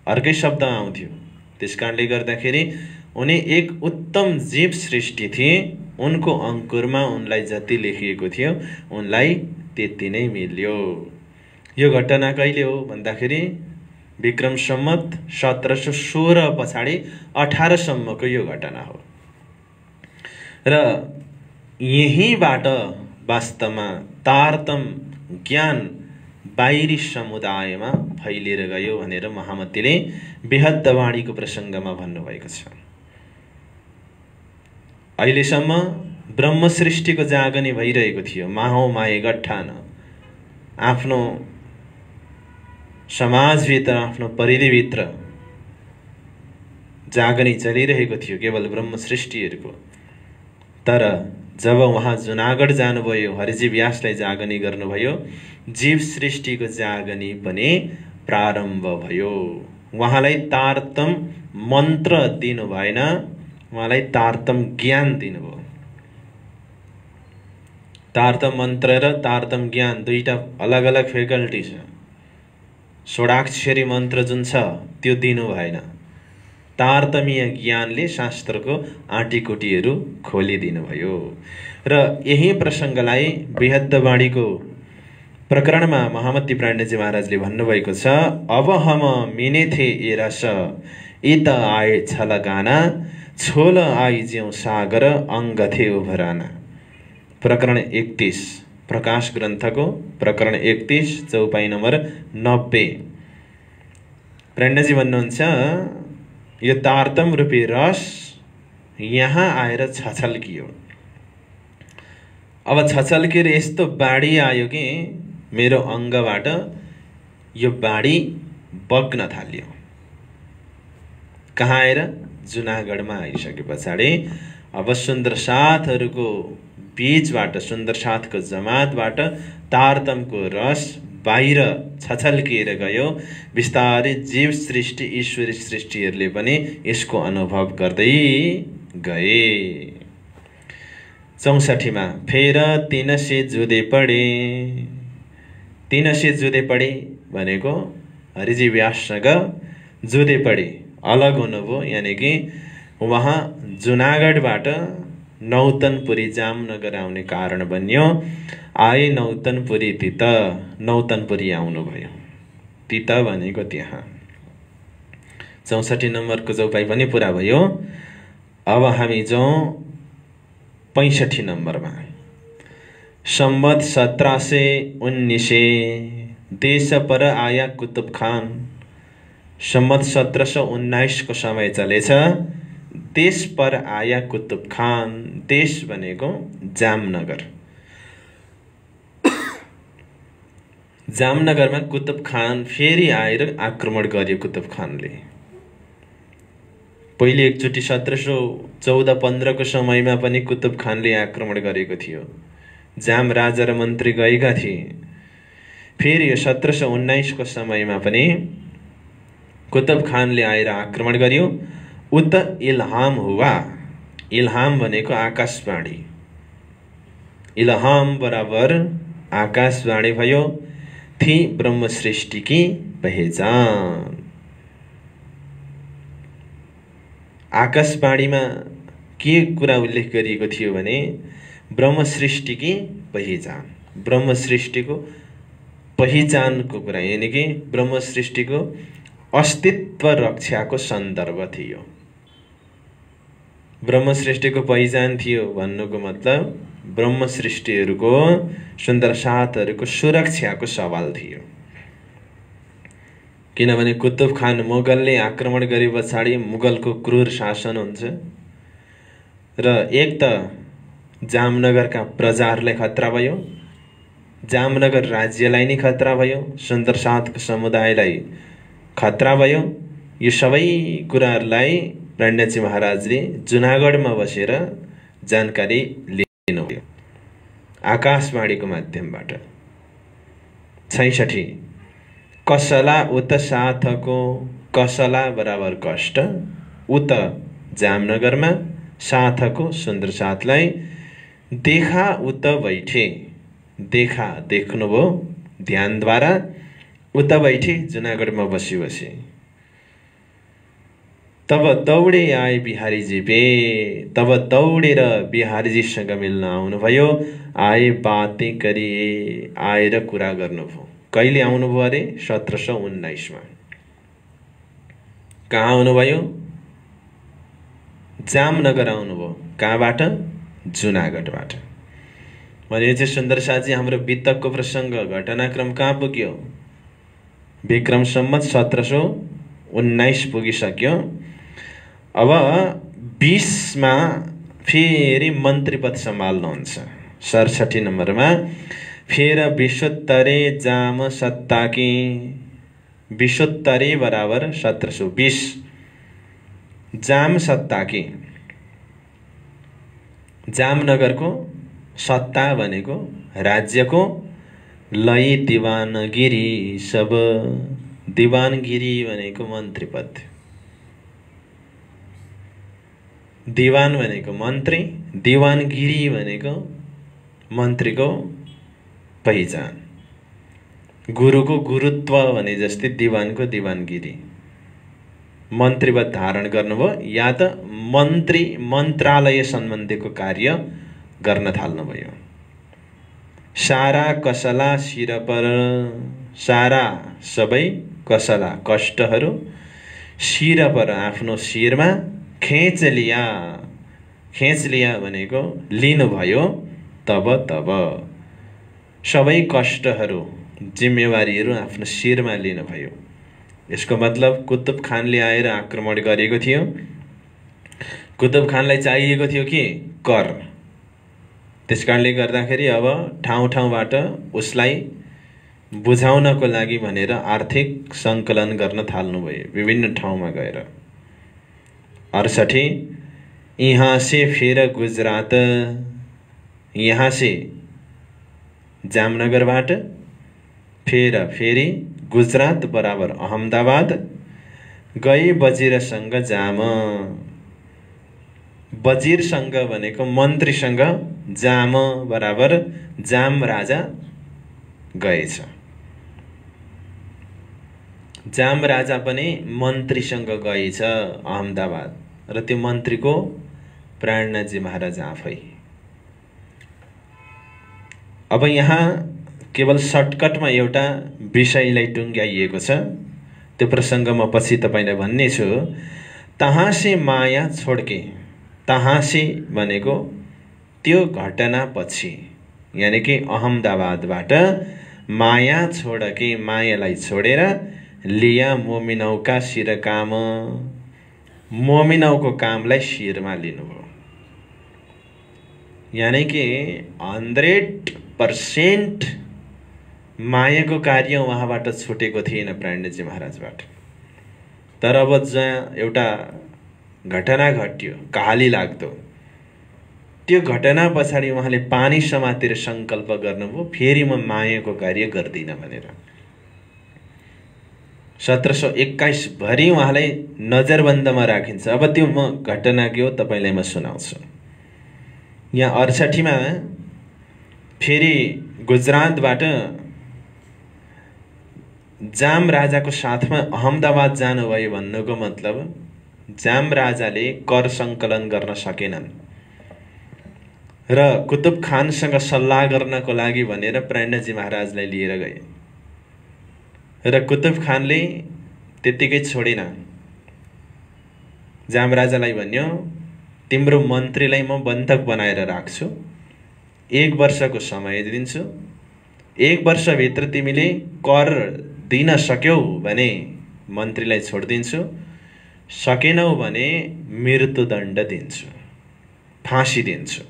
अर्कै शब्द आउँथ्यो। त्यसकारणले गर्दाखेरि उनी एक उत्तम जीव सृष्टि थिए। उनको अंकुरमा उनलाई जति लेखिएको थियो उनलाई त्यति नै मिल्यो। यो घटना कहिले हो भन्दाखेरि विक्रम सम्मत 1716 पछाडि 18 सम्मको यो घटना हो। र यहीबाट वास्तवमा तारतम ज्ञान बाहिरी समुदायमा फैलिएर गयो भनेर महामतीले बृहद्वाणीको प्रसङ्गमा भन्नुभएको छ। अहिलेसम्म ब्रह्म सृष्टिको जागनी भइरहेको थियो। माहौ माए गट्ठान आफ्नो समाजभित्र, आफ्नो परिधिभित्र जागनी चलिरहेको थियो केवल ब्रह्म सृष्टिहरूको। तर जब उहाँ जुनागढ जानुभयो, हरिजी व्यासलाई जागनी गर्नुभयो, जीव सृष्टिको जागनी पनि प्रारम्भ भयो। उहाँलाई तारतम मन्त्र दिनु भएन, उहाँलाई तारतम ज्ञान दिनुभयो। तारतम मन्त्र र तारतम ज्ञान दुईटा अलग अलग फ्याकल्टी छ। षोडाक्षरी मन्त्र जुन छ त्यो दिनु भएन। तारतमीय ज्ञानले शास्त्रको आँटीकुटीहरू खोलिदिनु भयो। र यही प्रसङ्गलाई बृहद्वाणीको प्रकरणमा महामती प्राणजी महाराजले भन्नुभएको छ। अब हम मिनेथे ए रस इत आए छल गाना, छोल आई ज्यौ सागर अङ्गथे उभराना। प्रकरण 31 प्रकाश ग्रन्थको प्रकरण 31 चौपाई नम्बर 90। प्रणजी भन्नुहुन्छ यो तारतम रूपी रस यहाँ आएर छछल्कियो। अब छछल्किएर यस्तो बाढी आयो कि मेरो अङ्गबाट यो बाढी बग्न थाल्यो। कहाँ आएर? जुनागढमा आइसके पछाडि अब सुन्दर साथहरूको बीचबाट, सुन्दर साथको जमातबाट तारतमको रस बाहिर छछल्किएर गयो। बिस्तारै जीव सृष्टि, ईश्वरी सृष्टिहरूले पनि यसको अनुभव गर्दै गए। 64 मा फेर 300 जुदे पढे। 300 जुदे पढे भनेको हरिजी व्याससँग जुदे पढे, अलग हुनुभयो। यानि कि उहाँ जुनागढबाट नौतनपुरी जामनगर आउने कारण बन्यो। आए नौतनपुरी तित, नौतनपुरी आउनुभयो। तित भनेको त्यहाँ 64 नम्बरको चौपाई पनि पुरा भयो। अब हामी जाउँ 65 नम्बरमा। सम्वत 1719 देश पर आया कुतुब खान। सम्वत 1719 को समय चलेछ। देश पर आया कुतुब खान। देश भनेको जामनगर। जामनगरमा कुतुब खान फेरि आएर आक्रमण गर्यो कुतुब खानले। पहिले एकचोटि 1714-15 को समयमा पनि कुतुब खानले आक्रमण गरेको थियो। जाम राजा र मन्त्री गएका थिए। फेरि यो 1719 को समयमा पनि कुतुब खानले आएर आक्रमण गर्यो। उत इल्हाम हुआ। इल्हाम भनेको आकाशवाणी। इल्हाम बराबर आकाशवाणी भयो। थी ब्रह्म सृष्टि की पहिचान। आकाशवाणीमा के कुरा उल्लेख गरिएको थियो भने ब्रह्म सृष्टि की पहिचान। ब्रह्म सृष्टिको पहिचानको कुरा, यानी कि ब्रह्म सृष्टिको अस्तित्व रक्षाको सन्दर्भ थियो। ब्रह्म सृष्टिको पहिचान थियो भन्नुको मतलब ब्रह्म सृष्टिहरूको सुन्दर साथहरूको सुरक्षाको सवाल थियो। किनभने कुतुब खान मुगलले आक्रमण गरे पछाडि मुगलको क्रूर शासन हुन्छ र एक त जामनगरका प्रजाहरूलाई खतरा भयो, जामनगर राज्यलाई नै खतरा भयो, सुन्दर साथको समुदायलाई खतरा भयो। यो सबै कुराहरूलाई प्रणजी महाराजले जुनागढमा बसेर जानकारी लिनुभयो आकाशवाणीको माध्यमबाट। 66 कसला उत साथको। कसला बराबर कष्ट। उत जामनगरमा, साथको सुन्दर साथलाई। देखा उत बैठे। देखा देख्नुभयो ध्यानद्वारा। उत बैठे जुनागढमा बसी बसे। तब दौडे आए बिहारीजी पे। तब दौडेर बिहारीजीसँग मिल्न आउनुभयो। आए बातें गरिए। आएर कुरा गर्नुभयो। कहिले आउनुभयो अरे? 1719 मा। कहाँ आउनुभयो? जामनगर आउनुभयो। कहाँबाट? जुनागढबाट। भनेपछि सुन्दर साथजी हाम्रो बितकको प्रसङ्ग घटनाक्रम कहाँ पुग्यो? विक्रम सम्वत 1719 पुगिसक्यो। अब 20 मा फेरि मन्त्री पद सम्हाल्नुहुन्छ। 67 नम्बरमा फेर विशोत्तरे जाम सत्ताकी। विशोत्तरे बराबर 1720। जाम सत्ताकी। जामनगरको सत्ता भनेको राज्यको लय दिवानगिरी सब। दिवानगिरी भनेको मन्त्री पद। दिवान भनेको मन्त्री, दिवानगिरी भनेको मन्त्रीको पहिचान। गुरुको गुरुत्व भने जस्तै दिवानको दिवानगिरी। मन्त्री पद धारण गर्नुभयो या त मन्त्री मन्त्रालय सम्बन्धीको कार्य गर्न थाल्नुभयो। सारा कसला शिर पर। सारा सबै कसला कष्टहरू शिर पर आफ्नो शिरमा। खेच लिया। खेच लिया भनेको लिनुभयो। तब तब सबै कष्टहरू जिम्मेवारीहरू आफ्नो शिरमा लिनुभयो। यसको मतलब कुतुब खानले आएर आक्रमण गरेको थियो। कुतुब खानलाई चाहिएको थियो कि कर। त्यसकारणले गर्दाखेरि अब ठाउँ ठाउँबाट उसलाई बुझाउनको लागि भनेर आर्थिक सङ्कलन गर्न थाल्नुभयो विभिन्न ठाउँमा गएर। 68 यहाँ से फिर गुजरात। यहाँ से जामनगरबाट फेरि गुजरात बराबर अहमदाबाद गए वजिरसँग जाम। वजिरसँग भनेको मन्त्रीसँग। जाम बराबर जाम राजा गएछ। जाम राजा पनि मन्त्रीसँग गएछ अहमदाबाद र त्यो मन्त्रीको प्राणजी महाराज आफै। अब यहाँ केवल सर्टकटमा एउटा विषयलाई टुङ्ग्याइएको छ। त्यो प्रसङ्ग म पछि तपाईँलाई भन्ने छु। तहाँ से माया छोड्के, तहाँ से भनेको त्यो घटनापछि, यानि कि अहमदाबादबाट माया छोडके, मायालाई छोडेर लिया मोमिनौका शिर काम, मोमिनौको कामलाई शिरमा लिनुभयो। यानि कि 100% मायाको कार्य उहाँबाट छुटेको थिएन प्राणजी महाराजबाट। तर अब जहाँ एउटा घटना घट्यो कहाली लाग्दो, त्यो घटना पछाडि उहाँले पानी समातेर सङ्कल्प गर्नुभयो, फेरि म मायाको कार्य गर्दिनँ भनेर। 1721 भरि उहाँलाई नजरबन्दमा राखिन्छ। अब त्यो म घटना के हो तपाईँलाई म सुनाउँछु। यहाँ 68 मा फेरि गुजरातबाट जाम राजाको साथमा अहमदाबाद जानुभयो। भन्नुको मतलब जाम राजाले कर सङ्कलन गर्न सकेनन् र कुतुब खानसँग सल्लाह गर्नको लागि भनेर प्राणजी महाराजलाई लिएर गए र कुतुब खानले त्यत्तिकै छोडेन। जाम राजालाई भन्यो, तिम्रो मन्त्रीलाई म बन्धक बनाएर राख्छु, 1 वर्षको समय दिन्छु, 1 वर्षभित्र तिमीले कर दिन सक्यौ भने मन्त्रीलाई छोडिदिन्छु, सकेनौ भने मृत्युदण्ड दिन्छु, फाँसी दिन्छु।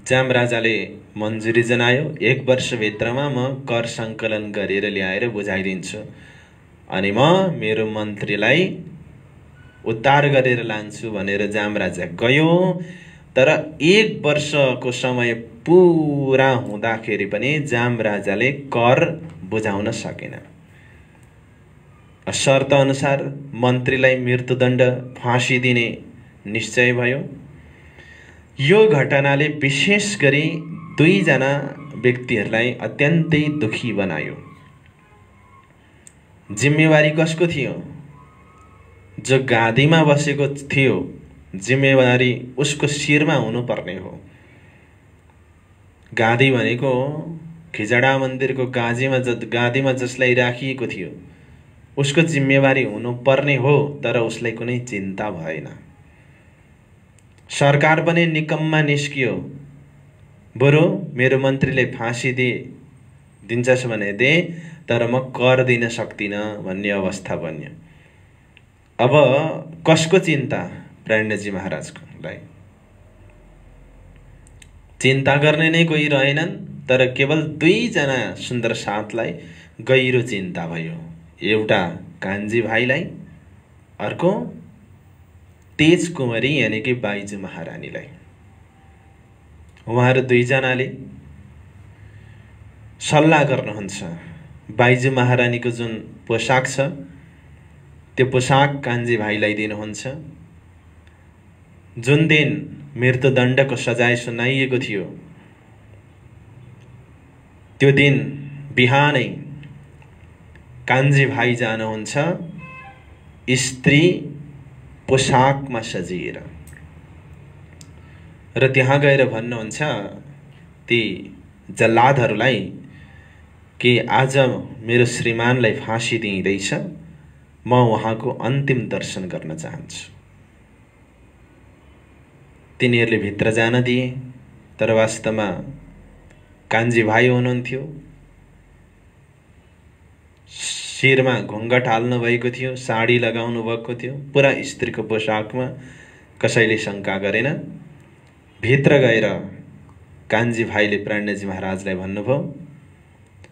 जाम राजाले मन्जुरी जनायो, 1 वर्षभित्रमा म कर सङ्कलन गरेर ल्याएर बुझाइदिन्छु अनि म मेरो मन्त्रीलाई उद्धार गरेर लान्छु भनेर जाम राजा गयो। तर 1 वर्षको समय पुरा हुँदाखेरि पनि जाम राजाले कर बुझाउन सकेन। शर्त अनुसार मन्त्रीलाई मृत्युदण्ड फाँसी दिने निश्चय भयो। यो घटनाले विशेष गरी 2 जना व्यक्तिहरूलाई अत्यन्तै दुखी बनायो। जिम्मेवारी कसको थियो? जो गादीमा बसेको थियो, जिम्मेवारी उसको शिरमा हुनुपर्ने हो। गादी भनेको खिजडा मन्दिरको गादीमा जसलाई राखिएको थियो उसको जिम्मेवारी हुनुपर्ने हो। तर उसलाई कुनै चिन्ता भएन। सरकार पनि निकम्मा निस्कियो, बरु मेरो मन्त्रीले फाँसी दिन्छस् भने दे, तर म कर दिन सक्दिनँ भन्ने अवस्था बन्यो। अब कसको चिन्ता? प्राणजी महाराजकोलाई चिन्ता गर्ने नै कोही रहेनन्। तर केवल 2 जना सुन्दर साथलाई गहिरो चिन्ता भयो। एउटा कान्छी भाइलाई, अर्को तेज कुमारी यानि कि बाइजु महारानीलाई। उहाँहरू 2 जनाले सल्लाह गर्नुहुन्छ। बाइजु महारानीको जुन पोसाक छ त्यो पोसाक कान्छी भाइलाई दिनुहुन्छ। जुन दिन मृत्युदण्डको सजाय सुनाइएको थियो त्यो दिन बिहानै कान्छी भाइ जानुहुन्छ स्त्री पोसाकमा सजिएर र त्यहाँ गएर भन्नुहुन्छ ती जल्लादहरूलाई कि आज मेरो श्रीमानलाई फाँसी दिइँदैछ, म उहाँको अन्तिम दर्शन गर्न चाहन्छु। तिनीहरूले भित्र जान दिए। तर वास्तवमा कान्छी भाइ हुनुहुन्थ्यो, शिरमा घुङ्गट हाल्नु भएको थियो, साडी लगाउनु भएको थियो, पुरा स्त्रीको पोसाकमा। कसैले शङ्का गरेन। भित्र गएर कान्छी भाइले प्राणजी महाराजलाई भन्नुभयो,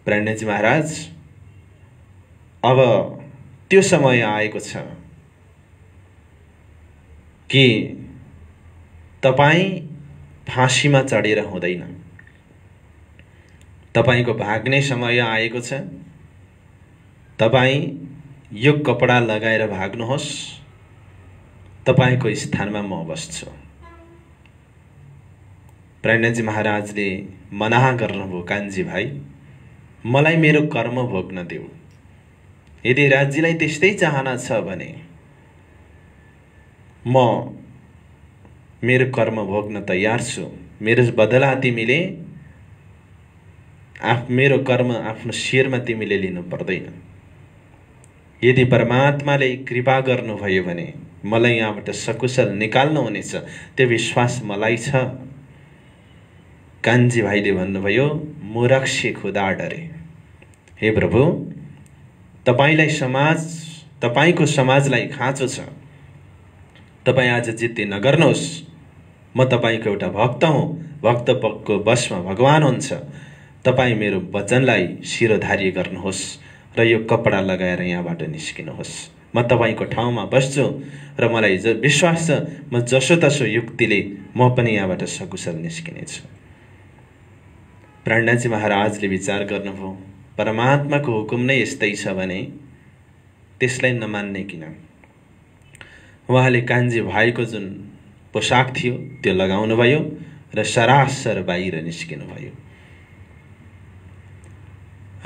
प्राणजी महाराज, अब त्यो समय आएको छ कि तपाईँ फाँसीमा चढेर हुँदैन। तपाईको भाग्ने समय आएको छ। तपाईँ यो कपडा लगाएर भाग्नुहोस्, तपाईको स्थानमा म बस्छु। प्राणजी महाराजले मना गर्नुभयो, कान्छी भाइ, मलाई मेरो कर्म भोग्न देऊ। यदि राज्यलाई त्यस्तै चाहना छ भने म मेरो कर्म भोग्न तयार छु। मेरो बदला तिमीले मेरो कर्म आफ्नो शिरमा तिमीले लिनु पर्दैन। यदि परमात्माले कृपा गर्नुभयो भने मलाई यहाँबाट सकुशल निकाल्नुहुनेछ, त्यो विश्वास मलाई छ। कान्छी भाइले भन्नुभयो, मूर्खे खुदा डरे। हे प्रभु, तपाईको समाजलाई खाँचो छ। तपाईँ आज जिद्दी नगर्नुहोस्। म तपाईको एउटा भक्त हुँ। भक्तको वशमा भगवान हुन्छ। तपाईँ मेरो वचनलाई शिरोधार्य गर्नुहोस् र यो कपडा लगाएर यहाँबाट निस्किनुहोस्। म तपाईको ठाउँमा बस्छु र मलाई विश्वास छ म जसोतसो युक्तिले म पनि यहाँबाट सकुशल निस्किनेछु। प्राणनाथजी महाराजले विचार गर्नुभयो, परमात्माको हुकुम नै यस्तै छ भने त्यसलाई नमान्ने किन? उहाँले कान्छी भाइको जुन पोसाक थियो त्यो लगाउनुभयो र सरासर बाहिर निस्किनुभयो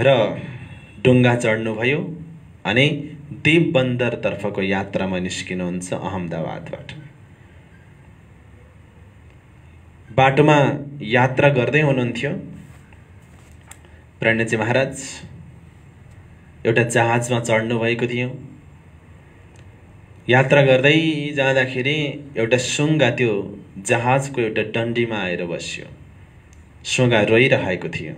र डुङ्गा चढ्नुभयो अनि दीपबन्दर तर्फको यात्रामा निस्किनुहुन्छ अहमदाबादबाट। बाटोमा यात्रा गर्दै हुनुहुन्थ्यो प्राणनाथजी महाराज। एउटा जहाजमा चढ्नु भएको थियो। यात्रा गर्दै जाँदाखेरि एउटा सुङ्गा त्यो जहाजको एउटा डन्डीमा आएर बस्यो। सुङ्गा रोइरहेको थियो।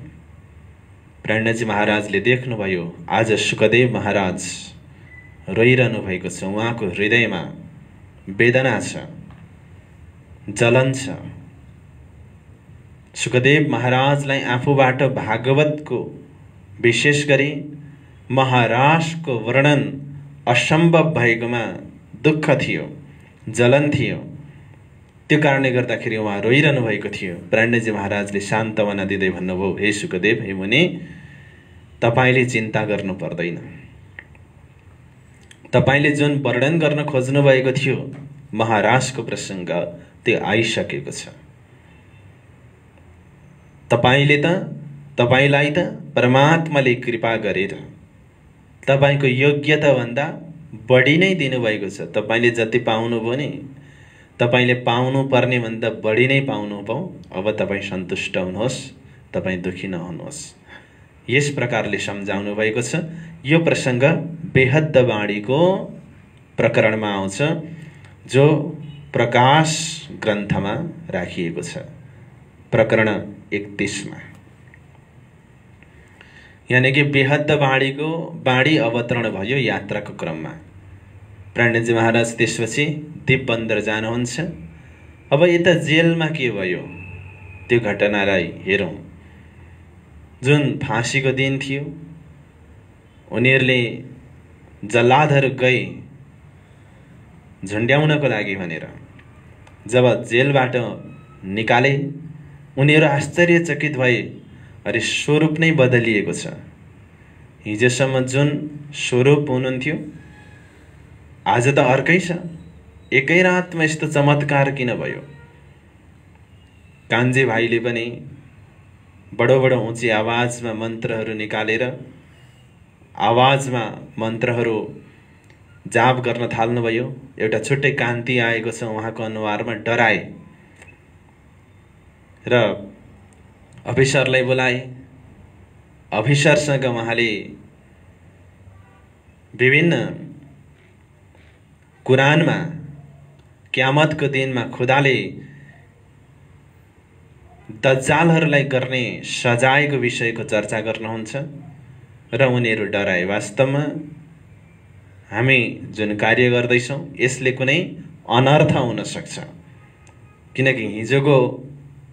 प्राणनाथजी महाराजले देख्नुभयो, आज सुखदेव महाराज रोइरहनु भएको छ। उहाँको हृदयमा वेदना छ, जलन छ। सुखदेव महाराजलाई आफूबाट भागवतको, विशेष गरी महाराजको वर्णन असम्भव भएकोमा दुःख थियो, जलन थियो। त्यो कारणले गर्दाखेरि उहाँ रोइरहनु भएको थियो। प्राणनाथजी महाराजले सान्त्वना दिँदै भन्नुभयो, हे सुखदेव, हे मुनि, तपाईले चिन्ता गर्नु पर्दैन। तपाईले जुन वर्णन गर्न खोज्नु भएको थियो महाराजको प्रसङ्ग, त्यो आइसकेको छ। तपाईलाई त परमात्माले कृपा गरेर तपाईको योग्यता भन्दा बढी नै दिनुभएको छ। तपाईले जति पाउनुभयो नि, तपाईले पाउनु पर्ने भन्दा बढी नै पाउनुभयो। अब तपाईँ सन्तुष्ट हुनुहोस्, तपाईँ दुखी नहुनुहोस्। यस प्रकारले सम्झाउनु भएको छ। यो प्रसङ्ग बेहद्द वाणीको प्रकरणमा आउँछ, जो प्रकाश ग्रन्थमा राखिएको छ, प्रकरण 31 मा। यानी कि बेहद्द वाणीको वाणी अवतरण भयो यात्राको क्रममा। प्राणनाथजी महाराज त्यसपछि दीपबन्दर जानुहुन्छ। अब यता जेलमा के भयो त्यो घटनालाई हेरौँ। जुन फाँसीको दिन थियो, उनीहरूले जल्लादहरू गए झुन्ड्याउनको लागि भनेर। जब जेलबाट निकाले, उनीहरू आश्चर्यचकित भए, अरे स्वरूप नै बदलिएको छ। हिजोसम्म जुन स्वरूप हुनुहुन्थ्यो आज त अर्कै छ। एकै रातमा यस्तो चमत्कार किन भयो? कान्छी भाइले पनि बडो बडो ऊँची आवाजमा मन्त्रहरू निकालेर आवाजमा मन्त्रहरू जाप गर्न थाल्नुभयो। एउटा छुट्टै कान्ति आएको छ उहाँको अनुहारमा, डराए र अफिसरलाई बोलाए। अफिसरसँग उहाँले विभिन्न कुरानमा क्यामतको दिनमा खुदाले दज्जालहरूलाई गर्ने सजायको विषयको चर्चा गर्नुहुन्छ र उनीहरू डराए। वास्तवमा हामी जुन कार्य गर्दैछौँ यसले कुनै अनर्थ हुन सक्छ, किनकि हिजोको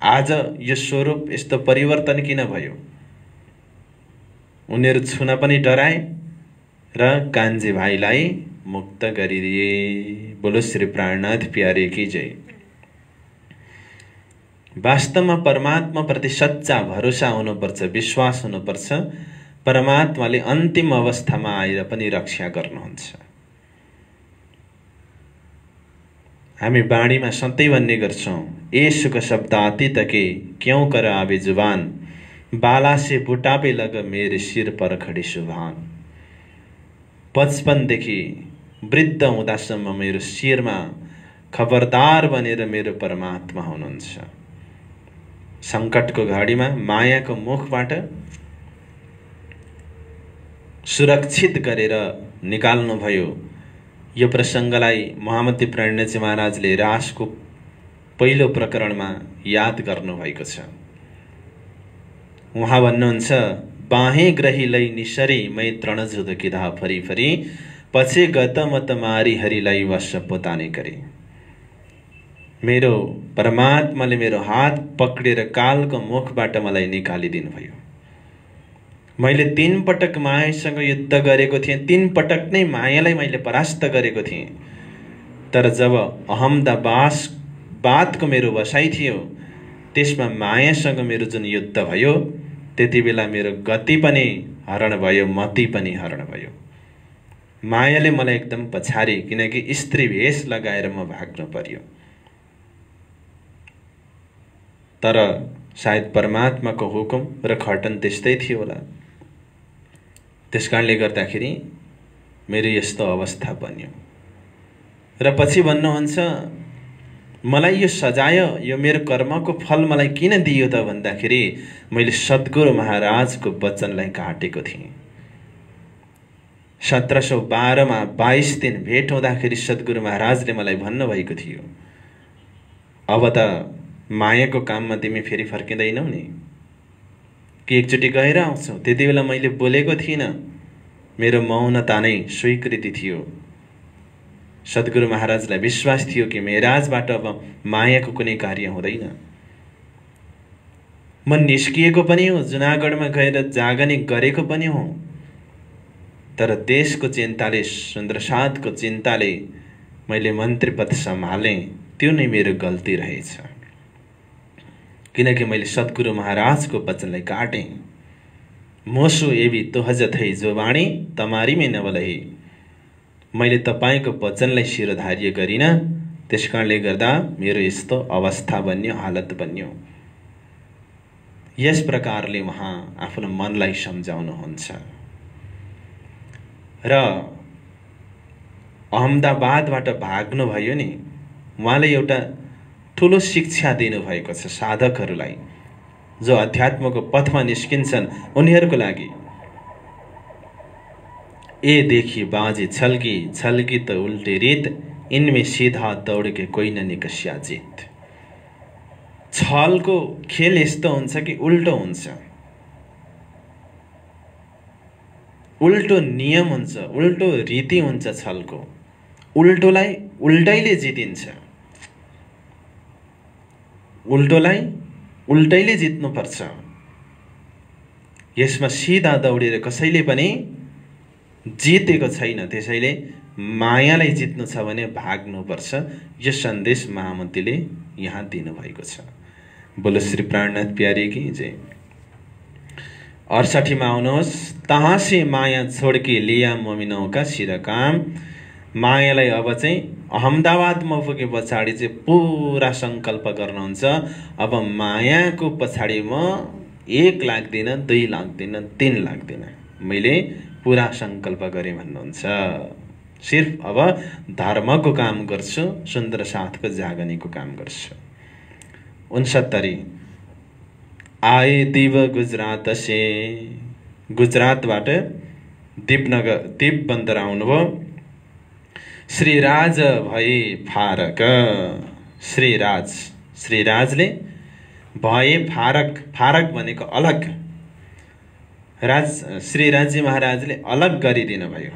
आज यो स्वरूप यस्तो परिवर्तन किन भयो? उनीहरू छुन पनि डराए र कान्छी भाइलाई मुक्त गरिदिए। बोलो श्री प्राणनाथ प्यारे की जय। वास्तवमा परमात्मा प्रति सच्चा भरोसा हुनुपर्छ, विश्वास हुनुपर्छ। परमात्माले अन्तिम अवस्थामा आएर पनि रक्षा गर्नुहुन्छ। हामी बाणीमा सधैँ भन्ने गर्छौँ, येशुको शब्द अतीत के क्यों कर आवे जुबान, बाला से बुटापे लग मेरे सिर पर खडी सुभान। 55 देखि वृद्ध हुँदासम्म मेरो शिरमा खबरदार बनेर मेरो परमात्मा हुनुहुन्छ। सङ्कटको घडीमा मायाको मुखबाट सुरक्षित गरेर निकाल्नुभयो। यो प्रसङ्गलाई महामती प्रणयजी महाराजले रासको पहिलो प्रकरणमा याद गर्नुभएको छ। उहाँ भन्नुहुन्छ, बाहे ग्रहीलाई निसरी मै तृण जुदकिदा फरी फरी पछि गत मत मारी हरिलाई वश पोताने करे। मेरो परमात्माले मेरो हात पक्रेर कालको मुखबाट मलाई निकालिदिनु भयो। मैले 3 पटक मायासँग युद्ध गरेको थिएँ, 3 पटक नै मायालाई मैले परास्त गरेको थिएँ। तर जब अहमदाबादको मेरो बसाइ थियो, त्यसमा मायासँग मेरो जुन युद्ध भयो, त्यति बेला मेरो गति पनि हरण भयो, मति पनि हरण भयो। मायाले मलाई एकदम पछाडि, किनकि स्त्री भेष लगाएर म भाग्नु पर्यो। तर सायद परमात्माको हुकुम र खटन त्यस्तै थियो होला। त्यसकारणले गर्दाखेरि मेरो यस्तो अवस्था बन्यो। र पछि भन्नुहुन्छ, मलाई यो सजाय, यो मेरो कर्मको फल मलाई किन दियो त भन्दाखेरि मैले सद्गुरु महाराजको वचनलाई काटेको थिएँ। 1712 मा 22 दिन भेट हुँदाखेरि सद्गुरु महाराजले मलाई भन्नुभएको थियो, अब त मायाको काममा तिमी फेरि फर्किँदैनौ नि, कि एकचोटि गएर आउँछौ। त्यति बेला मैले बोलेको थिइनँ, मेरो मौनता नै स्वीकृति थियो। सद्गुरु महाराजलाई विश्वास थियो कि मेराजबाट अब मायाको कुनै कार्य हुँदैन। म निस्किएको पनि हो, जुनागढमा गएर जागने गरेको पनि हो। तर देशको चिन्ताले, सुन्दरसादको चिन्ताले मैले मन्त्री पद सम्हालेँ। त्यो नै मेरो गल्ती रहेछ, किनकि मैले सद्गुरु महाराजको वचनलाई काटेँ। मोसु एवी तोहज थै जो वाणी तमारी में नवलही। मैले तपाईको वचनलाई शिरोधार्य गरिन, त्यसकारणले गर्दा मेरो यस्तो अवस्था बन्यो, हालत बन्यो। यस प्रकारले उहाँ आफ्नो मनलाई सम्झाउनुहुन्छ। र अहमदाबादबाट भाग्नु भयो नि, उहाँले एउटा ठुलो शिक्षा दिनुभएको छ साधकहरूलाई, जो अध्यात्मको पथमा निस्किन्छन् उनीहरूको लागि। ए देखी बाजी छल्की छल्की त उल्टे रीत, इनमें सीधा दौड़ के कोई न निकस्या जीत। छलको खेल यस्तो हुन्छ कि उल्टो हुन्छ, उल्टो नियम हुन्छ, उल्टो रीति हुन्छ छलको। उल्टोलाई उल्टैले जितिन्छ, उल्टोलाई उल्टैले जित्नुपर्छ। यसमा सिधा दौडेर कसैले पनि जितेको छैन। त्यसैले मायालाई जित्नु छ भने भाग्नुपर्छ। यो सन्देश महामतीले यहाँ दिनुभएको छ। बोलो श्री प्राणनाथ प्यारे की जय। 68 मा आउनुहोस्। तहाँ से माया छोड के लिया मोमिनौ का सिर काम। मायालाई अब चाहिँ अहमदाबादमा पुगे पछाडि चाहिँ पुरा संकल्प गर्नुहुन्छ। अब मायाको पछाडि म 1 लाख दिन, 2 लाख दिन, 3 लाख दिन मैले पुरा संकल्प गरेँ भन्नुहुन्छ। सिर्फ अब धर्मको काम गर्छु, सुन्दर साथको जागनीको काम गर्छु। 69 आए दिव गुजरात से, गुजरातबाट दीपबन्दर आउनुभयो। श्रीराज भए फारक। श्रीराजले भए फारक। फारक भनेको अलग। श्रीराजी महाराजले अलग गरिदिनु भयो।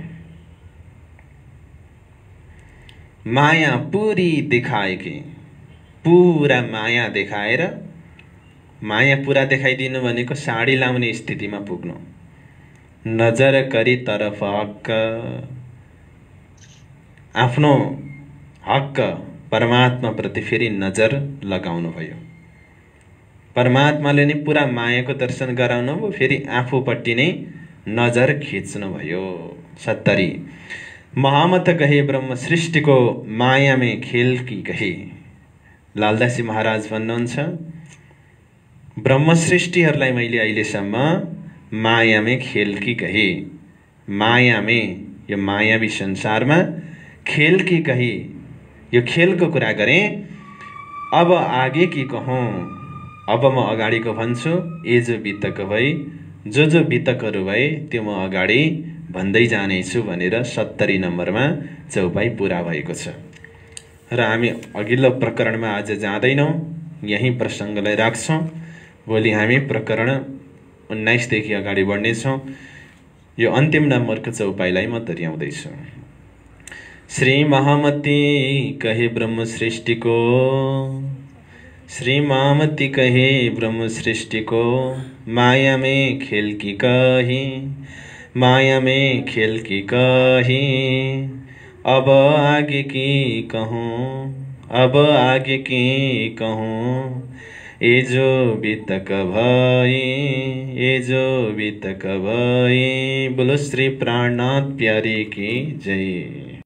माया पूरी देखाएकी, पूरा माया देखाएर, माया पूरा देखाइदिनु भनेको साडी लाउने स्थितिमा पुग्नु। नजर करी तरफ हक, आफ्नो हक परमात्मा प्रति फेरि नजर लगाउनु भयो। परमात्माले नै पुरा मायाको दर्शन गराउनु भयो, फेरि आफूपट्टि नै नजर खिच्नु भयो। 70 महामत कहे ब्रह्म सृष्टिको माया में खेल की कहे। लालदासी महाराज भन्नुहुन्छ, ब्रह्म सृष्टिहरूलाई मैले अहिलेसम्म मायामै खेल की कहे। मायामै, यो मायावी संसारमा खेल की कही, यो खेलको कुरा गरेँ। अब आगे की कहूँ, अब म अगाडिको भन्छु। ए जो बितक भई, जो बितकहरू भए त्यो म अगाडि भन्दै जानेछु भनेर 70 नम्बरमा चौपाई पुरा भएको छ। र हामी अघिल्लो प्रकरणमा आज जाँदैनौँ, यही प्रसङ्गलाई राख्छौँ। भोलि हामी प्रकरण 19 देखि अगाडि बढ्नेछौँ। यो अन्तिम नम्बरको चौपाईलाई म दोहोऱ्याउँदैछु। श्री महामती कहे ब्रह्म सृष्टिको, श्री महामती कहे ब्रह्म सृष्टिको, माया में खेल की कही, माया में खेल की कही। अब आगे की कहूँ, अब आगे की कहूँ, ये जो बीतक भई, ये जो बीतक भई। बोलो श्री प्राणनाथ प्यारे की जय।